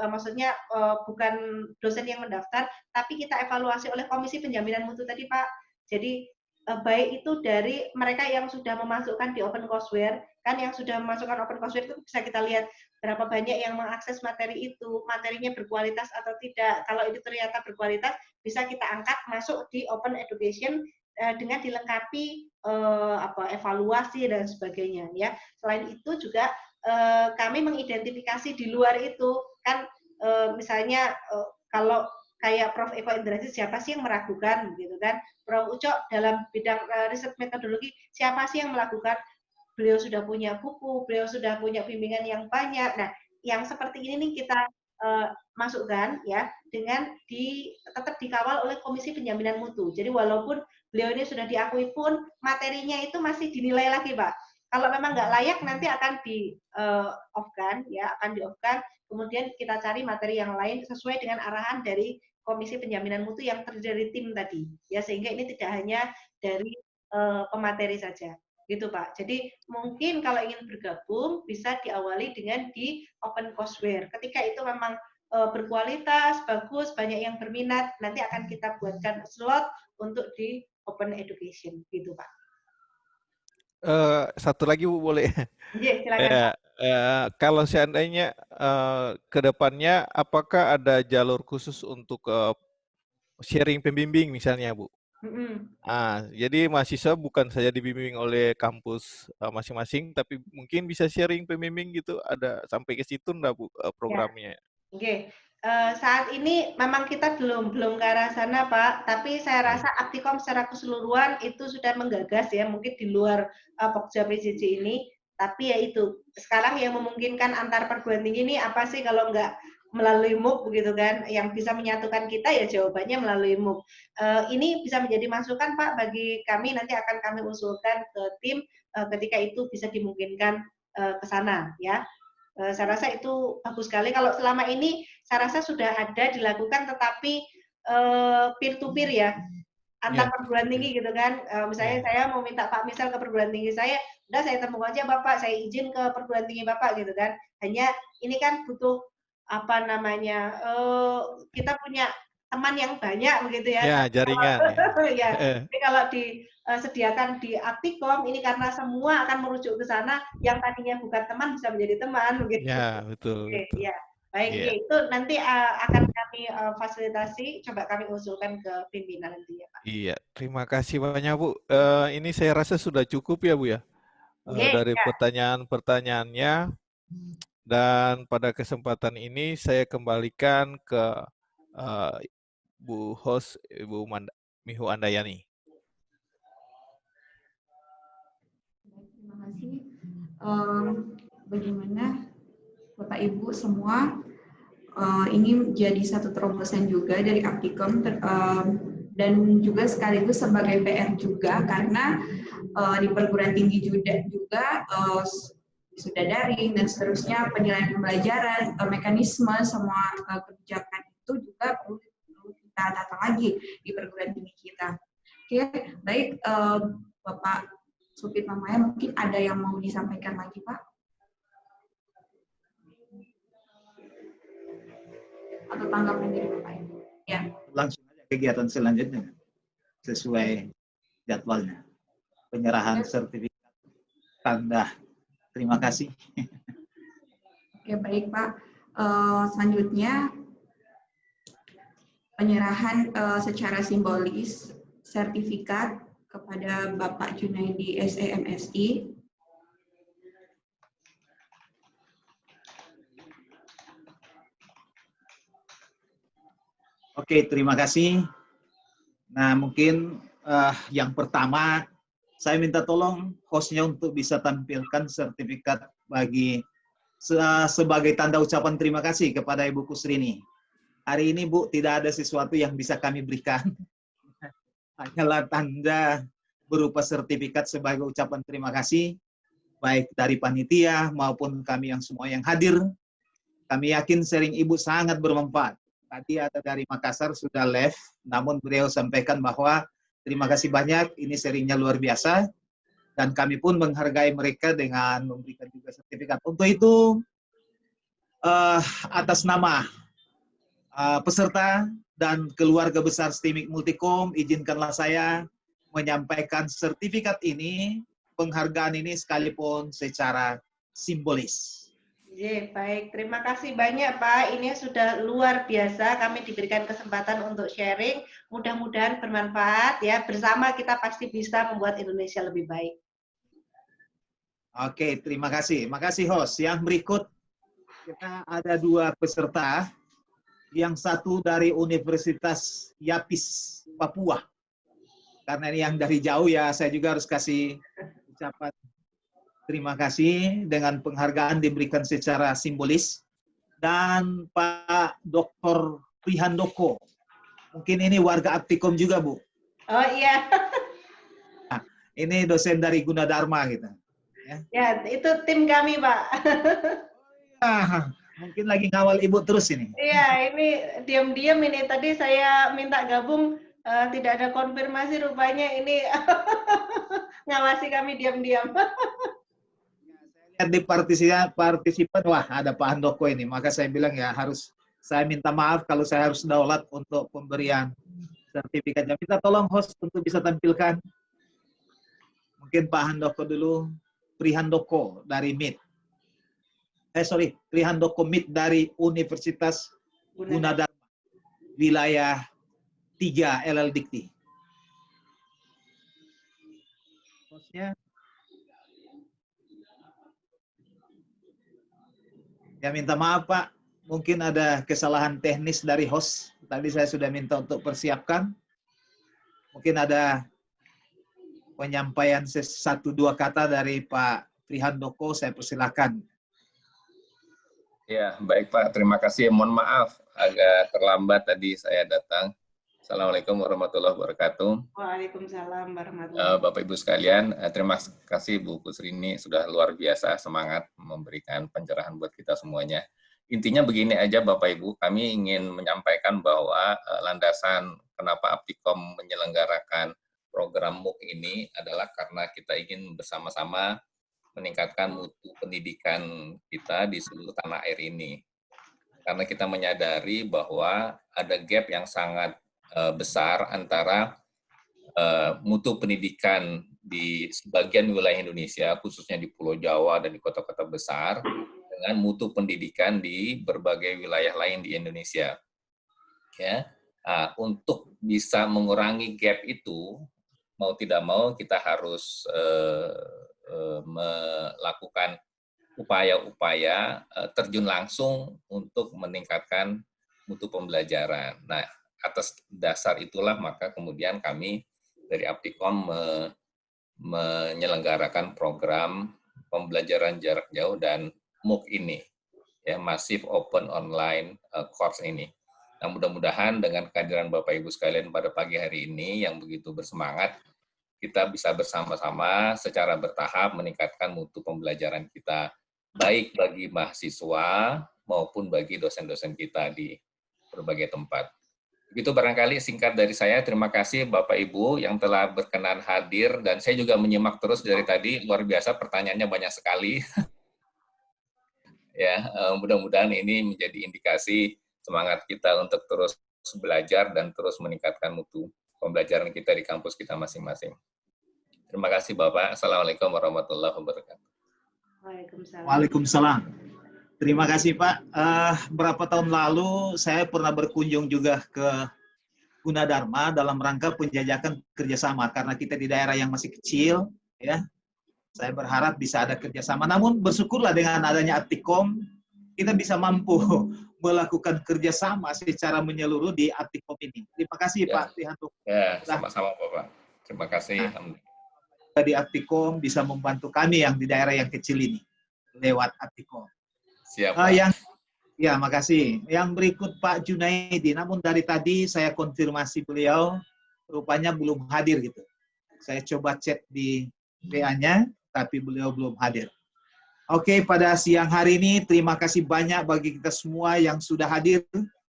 maksudnya bukan dosen yang mendaftar, tapi kita evaluasi oleh Komisi Penjaminan Mutu tadi Pak. Jadi baik itu dari mereka yang sudah memasukkan di OpenCourseware, kan yang sudah memasukkan OpenCourseware itu bisa kita lihat berapa banyak yang mengakses materi itu, materinya berkualitas atau tidak. Kalau itu ternyata berkualitas, bisa kita angkat masuk di open education dengan dilengkapi evaluasi dan sebagainya ya. Selain itu juga kami mengidentifikasi di luar itu kan misalnya kalau kayak Prof. Eko Indrajit siapa sih yang meragukan gitu kan, Prof. Ucok dalam bidang riset metodologi siapa sih yang melakukan, beliau sudah punya buku, beliau sudah punya bimbingan yang banyak. Nah, yang seperti ini nih kita masukkan ya dengan tetap dikawal oleh Komisi Penjaminan Mutu. Jadi walaupun beliau ini sudah diakui pun materinya itu masih dinilai lagi Pak. Kalau memang nggak layak nanti akan di off-kan ya, akan di off-kan. Kemudian kita cari materi yang lain sesuai dengan arahan dari Komisi Penjaminan Mutu yang terdiri dari tim tadi. Ya sehingga ini tidak hanya dari pemateri saja. Gitu Pak. Jadi mungkin kalau ingin bergabung bisa diawali dengan di OpenCourseware. Ketika itu memang berkualitas, bagus, banyak yang berminat, nanti akan kita buatkan slot untuk di open education, gitu Pak.
Satu lagi Bu boleh?
Iya, silakan.
Kalau seandainya ke depannya apakah ada jalur khusus untuk sharing pembimbing misalnya Bu? Jadi mahasiswa bukan saja dibimbing oleh kampus masing-masing, tapi mungkin bisa sharing pembimbing gitu, ada sampai ke situ enggak Bu programnya?
Oke. Saat ini memang kita belum ke arah sana Pak, tapi saya rasa Aptikom secara keseluruhan itu sudah menggagas ya, mungkin di luar Pokja PJJ ini, tapi ya itu, sekarang yang memungkinkan antar perguruan tinggi ini apa sih kalau enggak melalui MOOC begitu kan, yang bisa menyatukan kita ya jawabannya melalui MOOC. Ini bisa menjadi masukan Pak bagi kami, nanti akan kami usulkan ke tim ketika itu bisa dimungkinkan ke sana ya. Saya rasa itu bagus sekali. Kalau selama ini saya rasa sudah ada dilakukan, tetapi peer to peer ya, antar perguruan tinggi gitu kan. Misalnya saya mau minta Pak Misal ke perguruan tinggi saya, udah saya temukan aja Bapak, saya izin ke perguruan tinggi Bapak gitu kan. Hanya ini kan butuh apa namanya, kita punya teman yang banyak begitu ya.
Ya, jaringan.
Ya. Jadi kalau disediakan di Aptikom ini karena semua akan merujuk ke sana, yang tadinya bukan teman bisa menjadi teman begitu.
Ya, betul.
Oke,
betul.
ya. Baik, ya. Itu nanti akan kami fasilitasi, coba kami usulkan ke pimpinan nantinya, Pak.
Iya, terima kasih banyak Bu. Ini saya rasa sudah cukup ya Bu ya, dari pertanyaan-pertanyaannya. Dan pada kesempatan ini saya kembalikan ke Bu host, Ibu Mihu Andayani.
Terima kasih. Bagaimana Bapak Ibu semua, ini menjadi satu terobosan juga dari Aptikom dan juga sekaligus sebagai PR juga karena di perguruan tinggi juga sudah daring dan seterusnya, penilaian pembelajaran, mekanisme semua kebijakan itu juga perlu kita tata lagi di perguruan tinggi kita. Oke, baik Bapak Supit Mamaya, mungkin ada yang mau disampaikan lagi Pak? Atau tanggapan dari Bapak Ibu? Ya.
Langsung aja kegiatan selanjutnya sesuai jadwalnya. Penyerahan sertifikat tanda. Terima kasih.
Oke, baik Pak. Selanjutnya penyerahan secara simbolis sertifikat kepada Bapak Junaidi SEMSI.
Oke, terima kasih. Nah, mungkin yang pertama, saya minta tolong hostnya untuk bisa tampilkan sertifikat bagi sebagai tanda ucapan terima kasih kepada Ibu Kusrini. Hari ini Bu, tidak ada sesuatu yang bisa kami berikan. Hanyalah tanda berupa sertifikat sebagai ucapan terima kasih, baik dari panitia maupun kami yang semua yang hadir. Kami yakin sharing Ibu sangat bermanfaat. Tadi ada dari Makassar sudah live, namun beliau sampaikan bahwa terima kasih banyak, ini sharingnya luar biasa, dan kami pun menghargai mereka dengan memberikan juga sertifikat. Untuk itu, atas nama peserta dan keluarga besar STIMIK Multikom, izinkanlah saya menyampaikan sertifikat ini, penghargaan ini sekalipun secara simbolis.
Baik, terima kasih banyak Pak. Ini sudah luar biasa. Kami diberikan kesempatan untuk sharing. Mudah-mudahan bermanfaat ya. Bersama kita pasti bisa membuat Indonesia lebih baik.
Oke, terima kasih. Makasih host. Yang berikut kita ada dua peserta. Yang satu dari Universitas Yapis, Papua. Karena ini yang dari jauh ya, saya juga harus kasih ucapan terima kasih dengan penghargaan diberikan secara simbolis. Dan Pak Dr. Prihandoko, mungkin ini warga Aptikom juga Bu.
Oh iya.
Nah, ini dosen dari Gunadarma gitu.
Ya, itu tim kami Pak.
Mungkin lagi ngawal Ibu terus ini.
Iya, ini diam-diam ini. Tadi saya minta gabung, tidak ada konfirmasi, rupanya ini ngawasi kami diam-diam.
Lihat di partisipan, wah ada Pak Handoko ini. Maka saya bilang ya harus, saya minta maaf kalau saya harus daulat untuk pemberian sertifikatnya. Minta tolong host untuk bisa tampilkan. Mungkin Pak Handoko dulu, Prihandoko dari MIT. Prihandoko MIT dari Universitas Gunadarma, wilayah 3 LL Dikti. Hostnya. Ya minta maaf Pak, mungkin ada kesalahan teknis dari host. Tadi saya sudah minta untuk persiapkan. Mungkin ada penyampaian 1-2 kata dari Pak Prihandoko, saya persilakan.
Ya, baik Pak. Terima kasih. Mohon maaf agak terlambat tadi saya datang. Assalamualaikum warahmatullahi wabarakatuh.
Waalaikumsalam warahmatullahi
Bapak Ibu sekalian, terima kasih Bu Kusrini sudah luar biasa semangat memberikan pencerahan buat kita semuanya. Intinya begini aja Bapak Ibu, kami ingin menyampaikan bahwa landasan kenapa Aptikom menyelenggarakan program MOOC ini adalah karena kita ingin bersama-sama meningkatkan mutu pendidikan kita di seluruh tanah air ini. Karena kita menyadari bahwa ada gap yang sangat besar antara mutu pendidikan di sebagian wilayah Indonesia, khususnya di Pulau Jawa dan di kota-kota besar, dengan mutu pendidikan di berbagai wilayah lain di Indonesia. Ya, untuk bisa mengurangi gap itu, mau tidak mau kita harus melakukan upaya-upaya terjun langsung untuk meningkatkan mutu pembelajaran. Nah, atas dasar itulah maka kemudian kami dari Aptikom menyelenggarakan program pembelajaran jarak jauh dan MOOC ini, ya, Massive Open Online Course ini. Nah, mudah-mudahan dengan kehadiran Bapak Ibu sekalian pada pagi hari ini yang begitu bersemangat, kita bisa bersama-sama secara bertahap meningkatkan mutu pembelajaran kita, baik bagi mahasiswa maupun bagi dosen-dosen kita di berbagai tempat. Begitu barangkali singkat dari saya. Terima kasih Bapak Ibu yang telah berkenan hadir, dan saya juga menyimak terus dari tadi, luar biasa pertanyaannya banyak sekali. Ya, mudah-mudahan ini menjadi indikasi semangat kita untuk terus belajar dan terus meningkatkan mutu pembelajaran kita di kampus kita masing-masing. Terima kasih Bapak. Assalamualaikum warahmatullahi wabarakatuh.
Waalaikumsalam.
Waalaikumsalam. Terima kasih Pak. Berapa tahun lalu saya pernah berkunjung juga ke Gunadarma dalam rangka penjajakan kerjasama, karena kita di daerah yang masih kecil, ya. Saya berharap bisa ada kerjasama. Namun bersyukurlah dengan adanya Aptikom, kita bisa mampu melakukan kerjasama secara menyeluruh di Aptikom ini. Terima kasih
Ya.
Pak Trihanto.
Ya, sama-sama Bapak. Terima kasih.
Di Aptikom bisa membantu kami yang di daerah yang kecil ini lewat Aptikom.
Siap, Pak.
Ya, makasih. Yang berikut Pak Junaidi, namun dari tadi saya konfirmasi beliau, rupanya belum hadir gitu. Saya coba chat di WA-nya, tapi beliau belum hadir. Oke, pada siang hari ini terima kasih banyak bagi kita semua yang sudah hadir.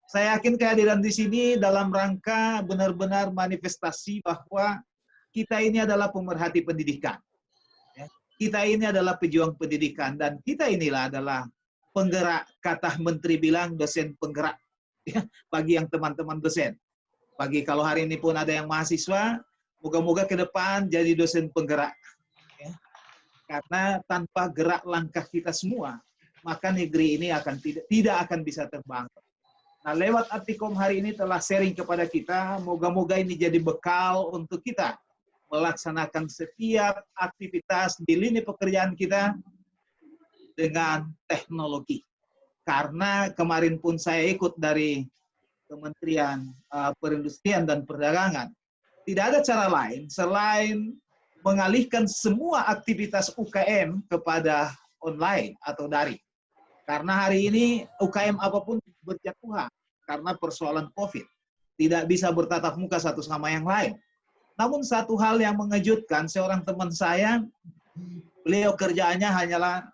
Saya yakin kehadiran di sini dalam rangka benar-benar manifestasi bahwa kita ini adalah pemerhati pendidikan. Kita ini adalah pejuang pendidikan, dan kita inilah adalah penggerak, kata Menteri bilang dosen penggerak, ya, bagi yang teman-teman dosen. Bagi kalau hari ini pun ada yang mahasiswa, moga-moga ke depan jadi dosen penggerak. Ya. Karena tanpa gerak langkah kita semua, maka negeri ini akan tidak akan bisa terbang. Nah, lewat Aptikom hari ini telah sharing kepada kita, moga-moga ini jadi bekal untuk kita melaksanakan setiap aktivitas di lini pekerjaan kita dengan teknologi. Karena kemarin pun saya ikut dari Kementerian Perindustrian dan Perdagangan. Tidak ada cara lain selain mengalihkan semua aktivitas UKM kepada online atau daring. Karena hari ini UKM apapun berjatuhan karena persoalan COVID. Tidak bisa bertatap muka satu sama yang lain. Namun satu hal yang mengejutkan, seorang teman saya, beliau kerjaannya hanyalah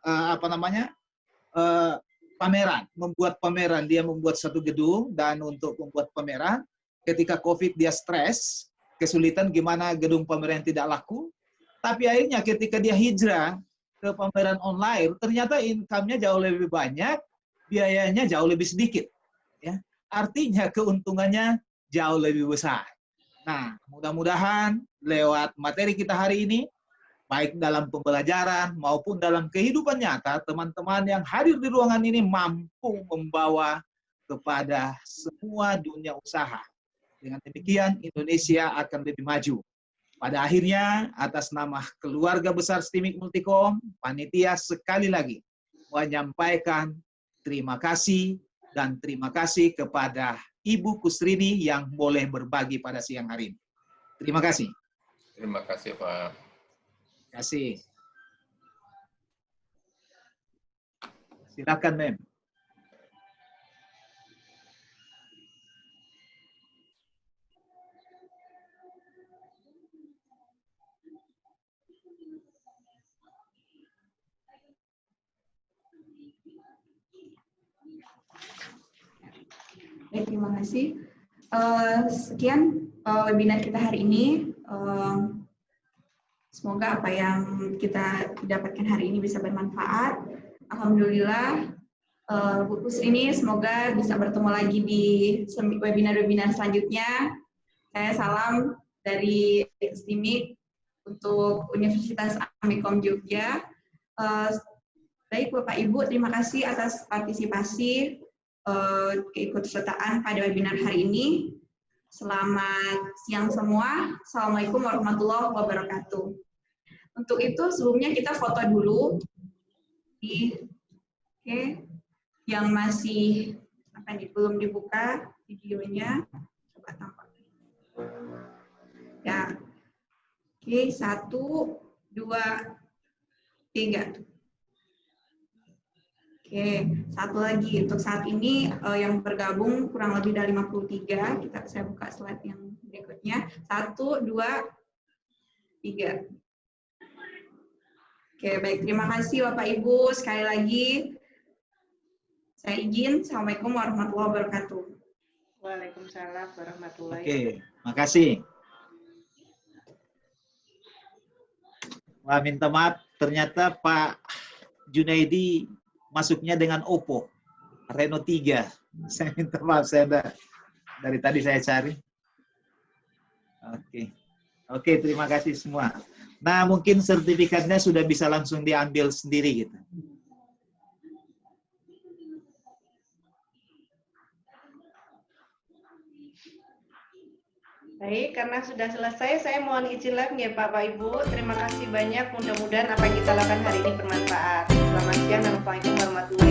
pameran, membuat pameran. Dia membuat satu gedung, dan untuk membuat pameran, ketika COVID dia stres, kesulitan gimana gedung pameran tidak laku. Tapi akhirnya ketika dia hijrah ke pameran online, ternyata income-nya jauh lebih banyak, biayanya jauh lebih sedikit. Ya. Artinya keuntungannya jauh lebih besar. Nah, mudah-mudahan lewat materi kita hari ini, baik dalam pembelajaran maupun dalam kehidupan nyata, teman-teman yang hadir di ruangan ini mampu membawa kepada semua dunia usaha. Dengan demikian, Indonesia akan lebih maju. Pada akhirnya, atas nama keluarga besar STIMIK Multikom, panitia sekali lagi menyampaikan terima kasih dan terima kasih kepada Ibu Kusrini yang boleh berbagi pada siang hari ini. Terima kasih.
Terima kasih, Pak.
Terima kasih. Silakan, Mem.
Baik, terima kasih. Sekian webinar kita hari ini. Semoga apa yang kita dapatkan hari ini bisa bermanfaat. Alhamdulillah, Bu Kusrini semoga bisa bertemu lagi di webinar-webinar selanjutnya. Saya salam dari STIMIK untuk Universitas Amikom Jogja. Baik Bapak Ibu, terima kasih atas partisipasi keikutsertaan pada webinar hari ini. Selamat siang semua. Assalamualaikum warahmatullahi wabarakatuh. Untuk itu sebelumnya kita foto dulu. Oke. Yang masih belum dibuka videonya, coba tampak. Ya. Oke, 1, 2, 3. Oke, satu lagi untuk saat ini yang bergabung kurang lebih dari 53. Saya buka slide yang berikutnya. 1, 2, 3. Oke, baik. Terima kasih Bapak Ibu. Sekali lagi, saya izin. Assalamualaikum warahmatullahi wabarakatuh.
Waalaikumsalam warahmatullahi
Oke,
wabarakatuh.
makasih. Wah, minta maaf. Ternyata Pak Junaidi masuknya dengan Oppo Reno 3. Saya minta maaf, dari tadi saya cari. Oke, terima kasih semua. Nah, mungkin sertifikatnya sudah bisa langsung diambil sendiri gitu.
Baik, karena sudah selesai, saya mohon izin live ya Bapak Ibu. Terima kasih banyak, mudah-mudahan apa yang kita lakukan hari ini bermanfaat. Selamat siang dan assalamualaikum warahmatullahi wabarakatuh.